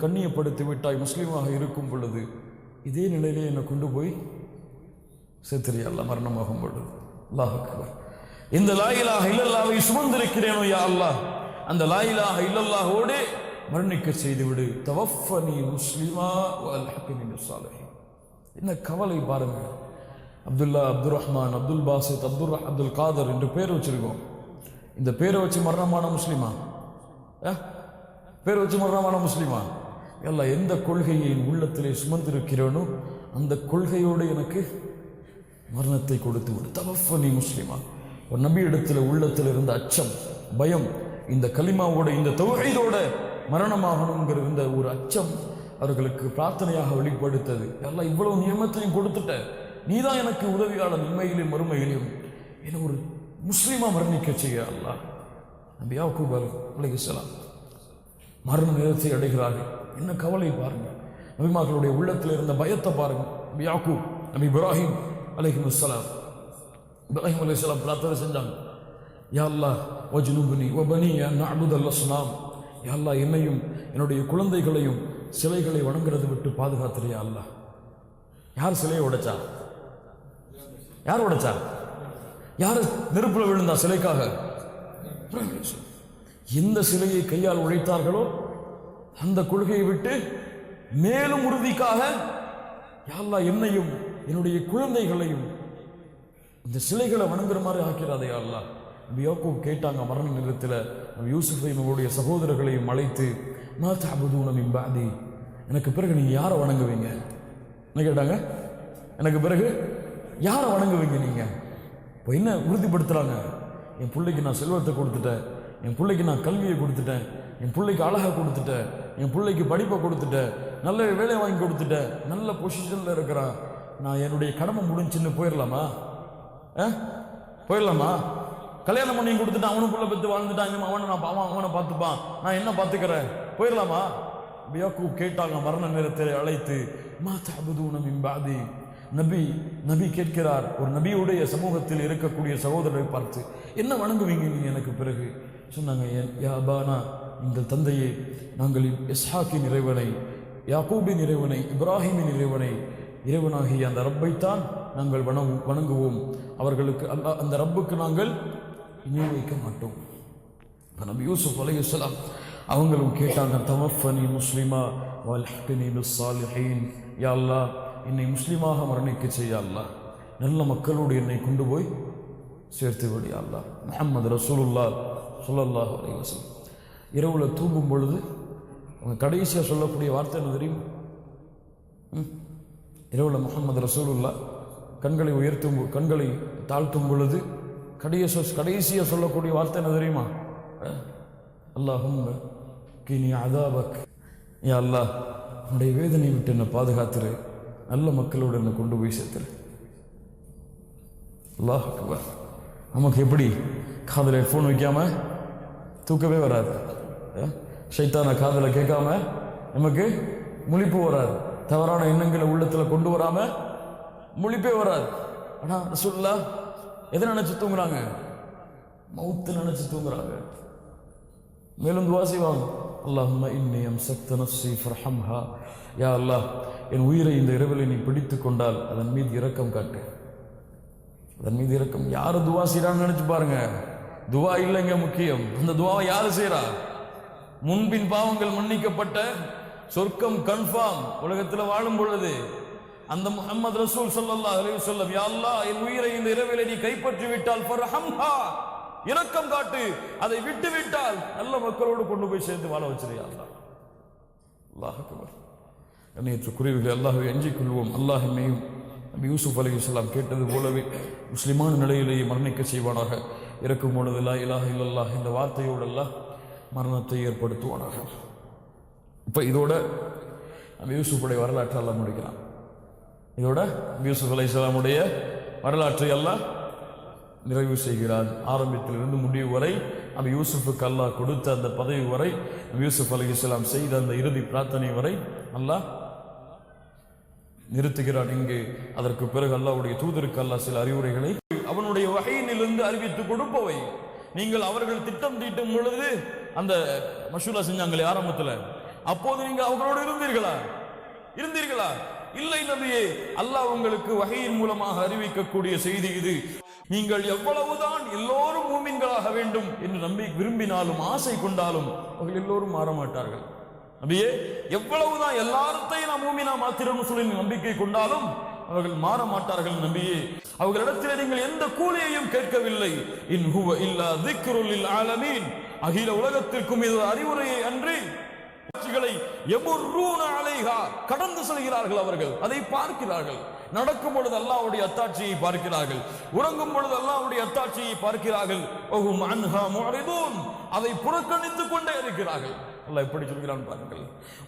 கண்ணியப்படுத்தி விட்டாய் முஸ்லீமாக இருக்கும் பொழுது. இதே நிலையிலே என்னை கொண்டு போய் சேர்த்திரியா அல்லாஹ் மரணமாகும் பொழுது. அல்லாஹ் அக்பர். இந்த லா இலாஹ இல்லல்லாஹை சுமந்திருக்கிறேனோ யா அல்லாஹ், அந்த லா இலாஹ இல்லல்லாஹோடு மரணிக்க செய்துவிடு. தவஃபனி முஸ்லிமா வல்ஹக்னி பிஸ்ஸாலிஹீன். என்ன கவலை பாருங்க. அப்துல்லா, அப்துல் ரஹ்மான், அப்துல் பாசித், அப்துல் காதர் என்று பேர் வச்சிருக்கோம். இந்த பேரை வச்சு மரணமான முஸ்லிமா? பேர் வச்சு மரணமான முஸ்லிமா? எல்லாம் எந்த கொள்கையை உள்ளத்திலே சுமந்திருக்கிறேனோ அந்த கொள்கையோடு எனக்கு மரணத்தை கொடுத்து விடு. தவஃபனி முஸ்லிமா. ஒரு நபி இடத்துல உள்ளத்தில் இருந்த அச்சம், பயம், இந்த கலிமாவோட, இந்த தௌஹீதோட மரணமாகணுங்கிற இந்த ஒரு அச்சம் அவர்களுக்கு பிரார்த்தனையாக வெளிப்படுத்தது. எல்லாம் இவ்வளவு நியமத்தையும் கொடுத்துட்ட, நீதான் எனக்கு உதவியாளர் இன்மையிலும் மறுமையிலும், என்ன ஒரு முஸ்லீமா மரணிக்க செய்ய அல்லாஹ். நபி யாக்கூப் அலைஹிஸ்ஸலாம் மரண நேரத்தை அடைகிறார்கள். என்ன கவலை பாருங்க. நபிமார்களுடைய உள்ளத்தில் இருந்த பயத்தை பாருங்க. நபி யாக்கூப், நபி இப்ராஹிம் அலைஹிஸ்ஸலாம் பிரார்த்தனை செஞ்சாங்க. யா அல்லாஹ் வஜ்னுப்னி வபனி அன் நஅபுதல் அஸ்னாம். யா அல்லாஹ், என்னையும் என்னுடைய குழந்தைகளையும் சிலைகளை வணங்குறது விட்டு பாதுகாத்துறியா அல்லாஹ். யார் சிலையை உடைச்சா? யார் உடைச்சா? யார் நெருப்புல விழுந்தா சிலைக்காக? எந்த சிலையை கையால் உழைத்தார்களோ அந்த கொள்கையை விட்டு மேலும் உறுதிக்காக யா அல்லாஹ், என்னையும் என்னுடைய குழந்தைகளையும் இந்த சிலைகளை வணங்குற மாதிரி ஆக்கிறாதே யா அல்லாஹ். நபி யாக்கூப் கேட்டாங்க மரண நேரத்தில், நபி யூசுஃபையும் அவருடைய சகோதரர்களையும் அழைத்து, மா தஅபுதூன மின் பஅதி, எனக்கு பிறகு நீங்க யாரை வணங்குவீங்க? என்ன கேட்டாங்க? எனக்கு பிறகு யாரை வணங்குவீங்க நீங்க? இப்போ என்ன உறுதிப்படுத்துறாங்க? என் பிள்ளைக்கு நான் செல்வத்தை கொடுத்துட்டேன், என் பிள்ளைக்கு நான் கல்வியை கொடுத்துட்டேன், என் பிள்ளைக்கு அழகை கொடுத்துட்டேன், என் பிள்ளைக்கு படிப்பை கொடுத்துட்டேன், நல்ல வேலையை வாங்கி கொடுத்துட்டேன், நல்ல பொசிஷன்ல இருக்கிறான், நான் என்னுடைய கடமை முடிஞ்சுன்னு போயிடலாமா? போயிடலாமா? கல்யாணம் பண்ணி கொடுத்துட்டு அவனும் புள்ள பெற்று வாழ்ந்துட்டான், அவனை பார்த்துப்பான், நான் என்ன பார்த்துக்கிறேன், போயிடலாமா? யாக்கூப் கேட்டாங்க மரண நேரத்தில் அழைத்து, மா தஅபுதூன மின் பஅதி. நபி கேட்கிறார், ஒரு நபியுடைய சமூகத்தில் இருக்கக்கூடிய சகோதரரை பார்த்து, என்ன வணங்குவீங்க நீங்க எனக்கு பிறகு? சொன்னாங்க, யா அபானா, எங்கள் தந்தையே, நாங்கள் இஸ்ஹாக்கின் இறைவனை, யாக்கூபின் இறைவனை, இப்ராஹிமின் இறைவனை, இறைவனாகிய அந்த ரப்பைத்தான் நாங்கள் வணங்குவோம். அவர்களுக்கு அந்த ரப்புக்கு நாங்கள் இணை வைக்க மாட்டோம். நபி யூசுப் அலைஹிஸ்ஸலாம் அவங்களும் கேட்டாங்க, தவஃபனி முஸ்லிமா வல்ஹக்னி பிஸ்ஸாலிஹீன். யா அல்லாஹ், என்னை முஸ்லிமாக மரணிக்க செய்ய அல்லாஹ், நல்ல மக்களோடு என்னை கொண்டு போய் சேர்த்து விடு அல்லாஹ். முஹம்மது ரசூலுல்லாஹ் ஸல்லல்லாஹு அலைஹி வஸல்லம். இரவுல தூங்கும் பொழுது அவங்க கடைசியாக சொல்லக்கூடிய வார்த்தை என்ன தெரியும்? இரவுல முஹம்மது ரசூலுல்லாஹ் கண்களை தாழ்த்தும் பொழுது கடைசியாக சொல்லக்கூடிய வார்த்தை என்ன தெரியுமா? அல்லாஹும்ம கினி அதாபக், யா அல்லாஹ் உன்னுடைய வேதனை விட்டு என்னை பாதுகாத்துரு, நல்ல மக்களோடு என்னை கொண்டு போய் சேர்த்துரு. அல்லாஹ் அக்பர். நமக்கு எப்படி காதில் ஹெட்ஃபோன் வைக்காம தூக்கவே வராது, ஷைத்தான காதில் கேட்காம நமக்கு முழிப்பு வராது, தவறான எண்ணங்களை உள்ளத்தில் கொண்டு வராம முழிப்பே வராது. ஆனால் ரசூலுல்லாஹ் எதை நினைச்சு தூங்குறாங்க? மௌத்தை நினைச்சு தூங்குறாங்க. மேலும் துஆ செய்வாங்க, அல்லாஹும்ம இன்னி அம்சக்து நஃப்ஸி ஃபர்ஹம்ஹா, யா அல்லாஹ் என் உயிரை இந்த இரவில் நீ பிடித்து கொண்டால் அதன் மீது இரக்கம் காட்டு, அதன் மீது இரக்கம். யாரு துவா செய்யறான்னு நினைச்சு பாருங்க. துவா இல்லைங்க முக்கியம், அந்த துவாவை யாரு செய்யறா? முன்பின் பாவங்கள் மன்னிக்கப்பட்ட சொர்க்கம் கன்ஃபார்ம் உலகத்தில் வாழும் பொழுது அந்த முஹம்மது ரசூல் ஸல்லல்லாஹு அலைஹி வஸல்லம், யா அல்லாஹ் என் உயிரை இந்த இரவிலே நீ கைப்பற்றி விட்டால் ஃபர்ஹம்ஹா, இரக்கம் காட்டு, அதை விட்டு விட்டால் நல்ல மக்களோடு கொண்டு போய் சேர்த்து வாழ வச்சிரு யா அல்லாஹ். அல்லாஹ் அக்பர். கண்ணியத்துக்குரியவர்களே, அல்லாஹ்வை அஞ்சிக் கொள்வோம். அல்லாஹ் என்னையும் நபி யூசுப் அலைஹிஸ்ஸலாம் கேட்டது போலவே முஸ்லிமான நிலையிலேயே மரணிக்க செய்வானாக. இறக்கும் பொழுது லா இலாஹ இல்லல்லாஹ் இந்த வார்த்தையோடு அல்லாஹ் மரணத்தை ஏற்படுத்துவானாக. இப்போ இதோட நபி யூசுஃபுடைய வரலாற்றை எல்லாம் முடிக்கிறான். இதோட நபி யூசுப் அலைஹிஸ்ஸலாமுடைய வரலாற்றை எல்லாம் நிறைவு செய்கிறான். ஆரம்பத்திலிருந்து முடிவு வரை நபி யூசுஃபுக்கு அல்லாஹ் கொடுத்த அந்த பதவி வரை, நபி யூசுப் அலைஹிஸ்ஸலாம் செய்த அந்த இறுதி பிரார்த்தனை வரை அல்லாஹ் நிறுத்துகிறான். இங்கு அதற்கு பிறகு அல்லாஹ்வுடைய தூதருக்கு அல்லாஹ் சில அறிவுரைகளை அவனுடைய வகையிலிருந்து அறிவித்து கொடுப்பவை. நீங்கள் அவர்கள் திட்டம் தீட்டும் பொழுது அந்த மஷூரா செஞ்சாங்களே ஆரம்பத்தில், அப்போது நீங்க அவர்களோடு இருந்தீர்களா? இல்லை நபியே, அல்லாஹ் உங்களுக்கு வகையின் மூலமாக அறிவிக்கக்கூடிய செய்தி இது. நீங்கள் எவ்வளவுதான் எல்லோரும் மூமின்களாக வேண்டும் என்று நம்பி விரும்பினாலும் ஆசை கொண்டாலும் அவர்கள் எல்லோரும் மாற மாட்டார்கள். நபியே, எவ்வளவுதான் எல்லாத்தையும் நான் மூமினா மாத்திரம் சொல்லி நம்பிக்கை கொண்டாலும் அவர்கள் மாற மாட்டார்கள். நபியே, அவர்களிடத்தில் நீங்கள் எந்த கூலியையும் கேட்கவில்லை. இன் ஹுவ இல்லா திக்ருல் லில் ஆலமீன், அகில உலகத்திற்கும் இது அறிவுரையை அன்றி கடந்து செல்கிறார்கள். அவர்கள் அதை பார்க்கிறார்கள். நடக்கும் பொழுது அல்லாஹ்வுடைய அத்தாட்சியை பார்க்கிறார்கள், உறங்கும் பொழுது அல்லாஹ்வுடைய அத்தாட்சியை பார்க்கிறார்கள். அதை புறக்கணித்துக் கொண்டே இருக்கிறார்கள். அல்லாஹ் எப்படி சொல்கிறான் பாருங்கள்.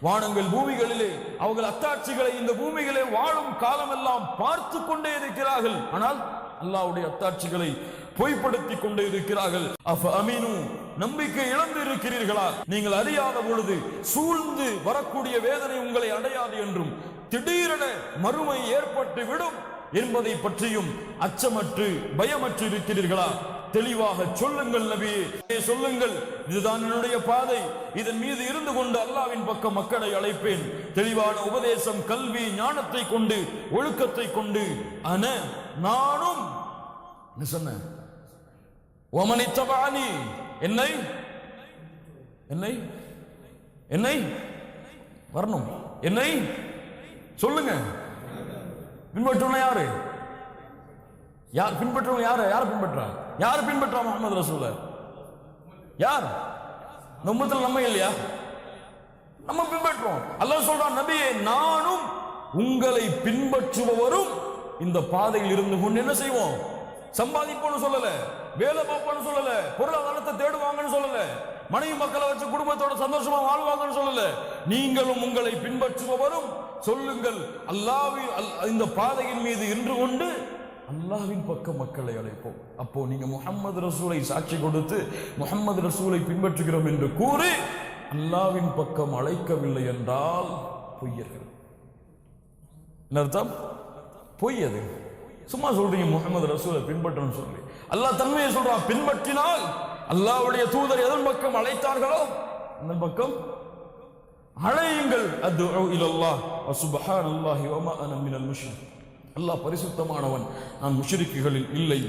வானங்கள் பூமிகளிலே அவர்கள் அத்தாட்சிகளை இந்த பூமிகளே வாழும் காலமெல்லாம் பார்த்து கொண்டே இருக்கிறார்கள். ஆனால் அல்லாஹ்வுடைய அத்தாட்சிகளை பொய்ப்படுத்தி கொண்டே இருக்கிறார்கள். அஃப அமீனு, நம்பிக்கை இழந்து இருக்கிறீர்களா? நீங்கள் அறியாத பொழுது சூழ்ந்து வரக்கூடிய வேதனை உங்களை அடையாது என்றும் திடீரென மறுமை ஏற்பட்டு விடும் என்பதை பற்றியும் அச்சமற்று பயமற்று இருக்கிறீர்களா? தெளிவாக சொல்லுங்கள் நபியே, சொல்லுங்கள், இதுதான் என்னுடைய பாதை, இதன் மீது இருந்து கொண்டு அல்லாஹ்வின் பக்கம் மக்களை அழைப்பேன். தெளிவான உபதேசம், கல்வி, ஞானத்தை கொண்டு, ஒழுக்கத்தை கொண்டு நானும் சொன்ன என்னை என்னை என்னை வரணும், என்னை சொல்லுங்க. பின்பற்றவங்க யாரு? யார் பின்பற்றவங்க? யார் பின்பற்றா? யார் பின்பற்றா? முஹம்மது ரசூல யார்? நம்மத்துல நம்ம இல்லையா? நம்ம பின்பற்றுவோம். அல்லாஹ் சொல்றான், நபியே, நானும் உங்களை பின்பற்றுபவரும் இந்த பாதையில் இருந்து கொண்டு என்ன செய்வோம்? சம்பாதிப்போன்னு சொல்லல, வேலை பார்ப்போன்னு சொல்லல, பொருளாதாரத்தை தேடுவாங்கன்னு சொல்லல, மனைவி மக்களை வச்சு குடும்பத்தோட சந்தோஷமா வாழ்வாங்கன்னு சொல்லல. நீங்களும் உங்களை பின்பற்றுபவரும் சொல்லுங்கள், அல்லாஹ்வின் இந்த பாதையின் மீது இன்று கொண்டு அல்லாஹ்வின் பக்கம் மக்களை அழைப்போம். அப்போ நீங்க முஹம்மது ரசூலை சாட்சி கொடுத்து முஹம்மது ரசூலை பின்பற்றுகிறோம் என்று கூறி அல்லாஹ்வின் பக்கம் அழைக்கவில்லை என்றால் பொய்யர்கள். என்ன அர்த்தம்? பொய். அது சும்மா சொல்றீங்க முஹம்மது ரசூலை பின்பற்றணும் சொல்லி. அல்லாஹ் தன்மையை சொல்றான், பின்பற்றினால் அல்லாஹ்வுடைய தூதர் எதன் பக்கம் அழைத்தார்களோ அந்த பக்கம் அழையுங்கள். அத்உ இலல்லாஹ் வ சுப்ஹானல்லாஹி வ மா அன மினல் முஷ்ரிக். அல்லாஹ் பரிசுத்தமானவன், நான் முஷ்ரிக்குகளில் இல்லை.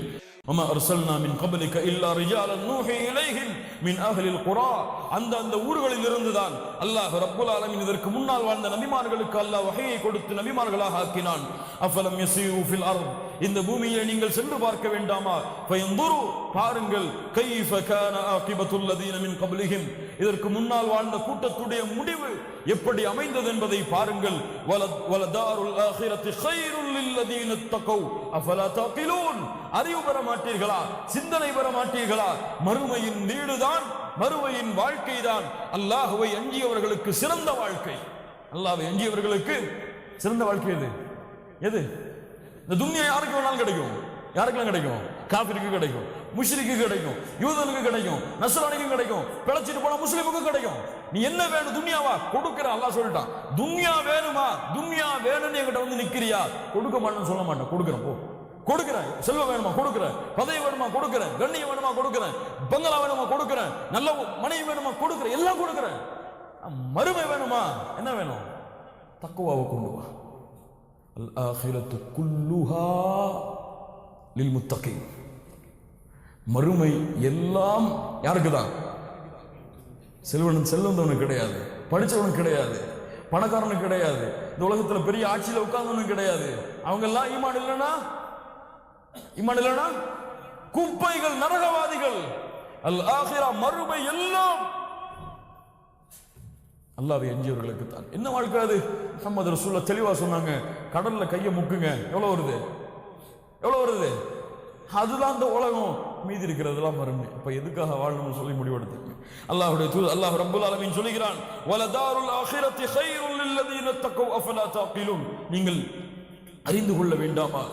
وما أرسلنا من قبلك إلا رجالا نوحي إليهم من أهل القرى. அந்த ஊர்களில் இருந்துதான் அல்லாஹ் ரப்புல் ஆலமீன் இதற்கு முன்னால் வாழ்ந்த நபிமார்களுக்கு அல்லாஹ் வஹீயை கொடுத்து நபிமார்களாக ஆக்கினான். அஃபலம் யஸீரு ஃபில் அர்த், இந்த பூமியை நீங்கள் சென்று பார்க்க வேண்டாமா? ஃபயன்துரு, பாருங்கள், கைஃப கான ஆகிபத்துல் லதீன மின் கப்லிஹிம், இதற்கு முன்னால் வாழ்ந்த கூட்டத்துடைய முடிவு எப்படி அமைந்தது என்பதை பாருங்கள். வலதாருல் ஆகிரத்தி கைருல் லில்லதீன தகவ் அஃபலா தஅகிலூன், அறிவு பெற மாட்டீர்களா? சிந்தனை பெற மாட்டீர்களா? மறுமையின் வீடுதான், மறுமையின் வாழ்க்கை தான் அல்லாஹ்வை அஞ்சியவர்களுக்கு சிறந்த வாழ்க்கை. அல்லாஹ்வை அஞ்சியவர்களுக்கு சிறந்த வாழ்க்கை எது? எது? இந்த துன்யா யாருக்கு வேணாலும் கிடைக்கும். யாருக்கெல்லாம் கிடைக்கும்? காஃபிருக்கு கிடைக்கும், முஷ்ரிக்கு கிடைக்கும், யூதனுக்கு கிடைக்கும், நஸ்ரானிக்கு கிடைக்கும், பிழைச்சிட்டு போன முஸ்லிமுக்கு கிடைக்கும். நீ என்ன வேணும்? துன்யாவா? கொடுக்கிற. அல்லாஹ் சொல்லிட்டான், துன்யா வேணுமா? துன்யா வேணும்னு என்கிட்ட வந்து நிக்கிறியா? கொடுக்க மாட்டேன்னு சொல்ல மாட்டேன், கொடுக்கிறேன், போ கொடுக்கிறேன். செல்வம் வேணுமா? கொடுக்கிறேன். பதவி வேணுமா? கொடுக்கிறேன். கண்ணியம் வேணுமா? கொடுக்கிறேன். பங்களா வேணுமா? கொடுக்கிறேன். நல்ல மனைவி வேணுமா? கொடுக்கிறேன். எல்லாம் கொடுக்கிறேன். மறுமை வேணுமா? என்ன வேணும்? தக்வாவை கொண்டு வா. அல் ஆகிரத்து குல்லுஹா லில் முத்தகீன், மறுமை எல்லாம் யாருக்கு தான்? செல்வந்தவனுக்கு கிடையாது, படிச்சவனுக்கு கிடையாது, பணக்காரனுக்கு கிடையாது, இந்த உலகத்துல பெரிய ஆட்சியில உட்கார்ந்தவனுக்கு கிடையாது. அவங்க எல்லாம் ஈமான் இல்லைன்னா குப்பைகள், நரகவாதிகள். அல் ஆகிரா, மறுமை எல்லாம் அல்லாஹ்வை அஞ்சியவர்களுக்கு தான். என்ன வாழ்க்கை அது? முஹம்மது ரசூலுல்லாஹ் தெளிவா சொன்னாங்க, கடல்ல கையை முக்குங்க, எவ்வளவு வருது? எவ்வளவு வருது? அதுதான் இந்த உலகம், மீதி இருக்கிறதெல்லாம் மறுமை. அப்ப எதுக்காக வாழணும்னு சொல்லி முடிவெடுத்துங்க. அல்லாஹ்வுடைய தூதர் அல்லாஹ் ரப்பல் ஆலமீன் சொல்கிறான், வலதாருல் ஆகிரத்தி கைருல் லில்லதீன தகவ் அஃபலா தஅகிலூன், நீங்கள் அறிந்து கொள்ள வேண்டாமா,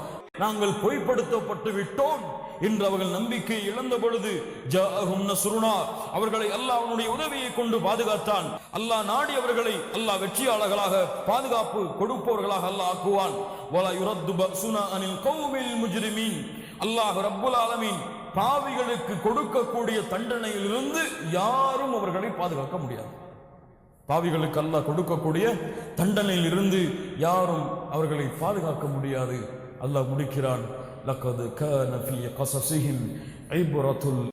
நாங்கள் பொய்ப்படுத்தப்பட்டு விட்டோம் என்று அவர்கள் நம்பிக்கை இழந்த பொழுது ஜாஅஹும் நஸ்ருனா, அவர்களை அல்லாஹ் அவனுடைய உதவியை கொண்டு பாதுகாத்தான். அல்லாஹ் நாடி அவர்களை அல்லாஹ் வெற்றியாளர்களாக, பாதுகாப்பு கொடுப்பவர்களாக அல்லாஹ் ஆக்குவான். வலா யுரத்து பஸுனா அனில் கௌமில் முஜ்ரிமீன், அல்லாஹ் ரப்புல் ஆலமீன் பாவிகளுக்கு கொடுக்கக்கூடிய தண்டனையிலிருந்து யாரும் அவர்களை பாதுகாக்க முடியாது. பாவிகளுக்கு அல்லாஹ் கொடுக்கக்கூடிய தண்டனையில் இருந்து யாரும் அவர்களை பாதுகாக்க முடியாது. அல்லாஹ் முடிக்கிறான், லக்கத் கான ஃபீ கஸஸிஹிம் இப்ரத்துல்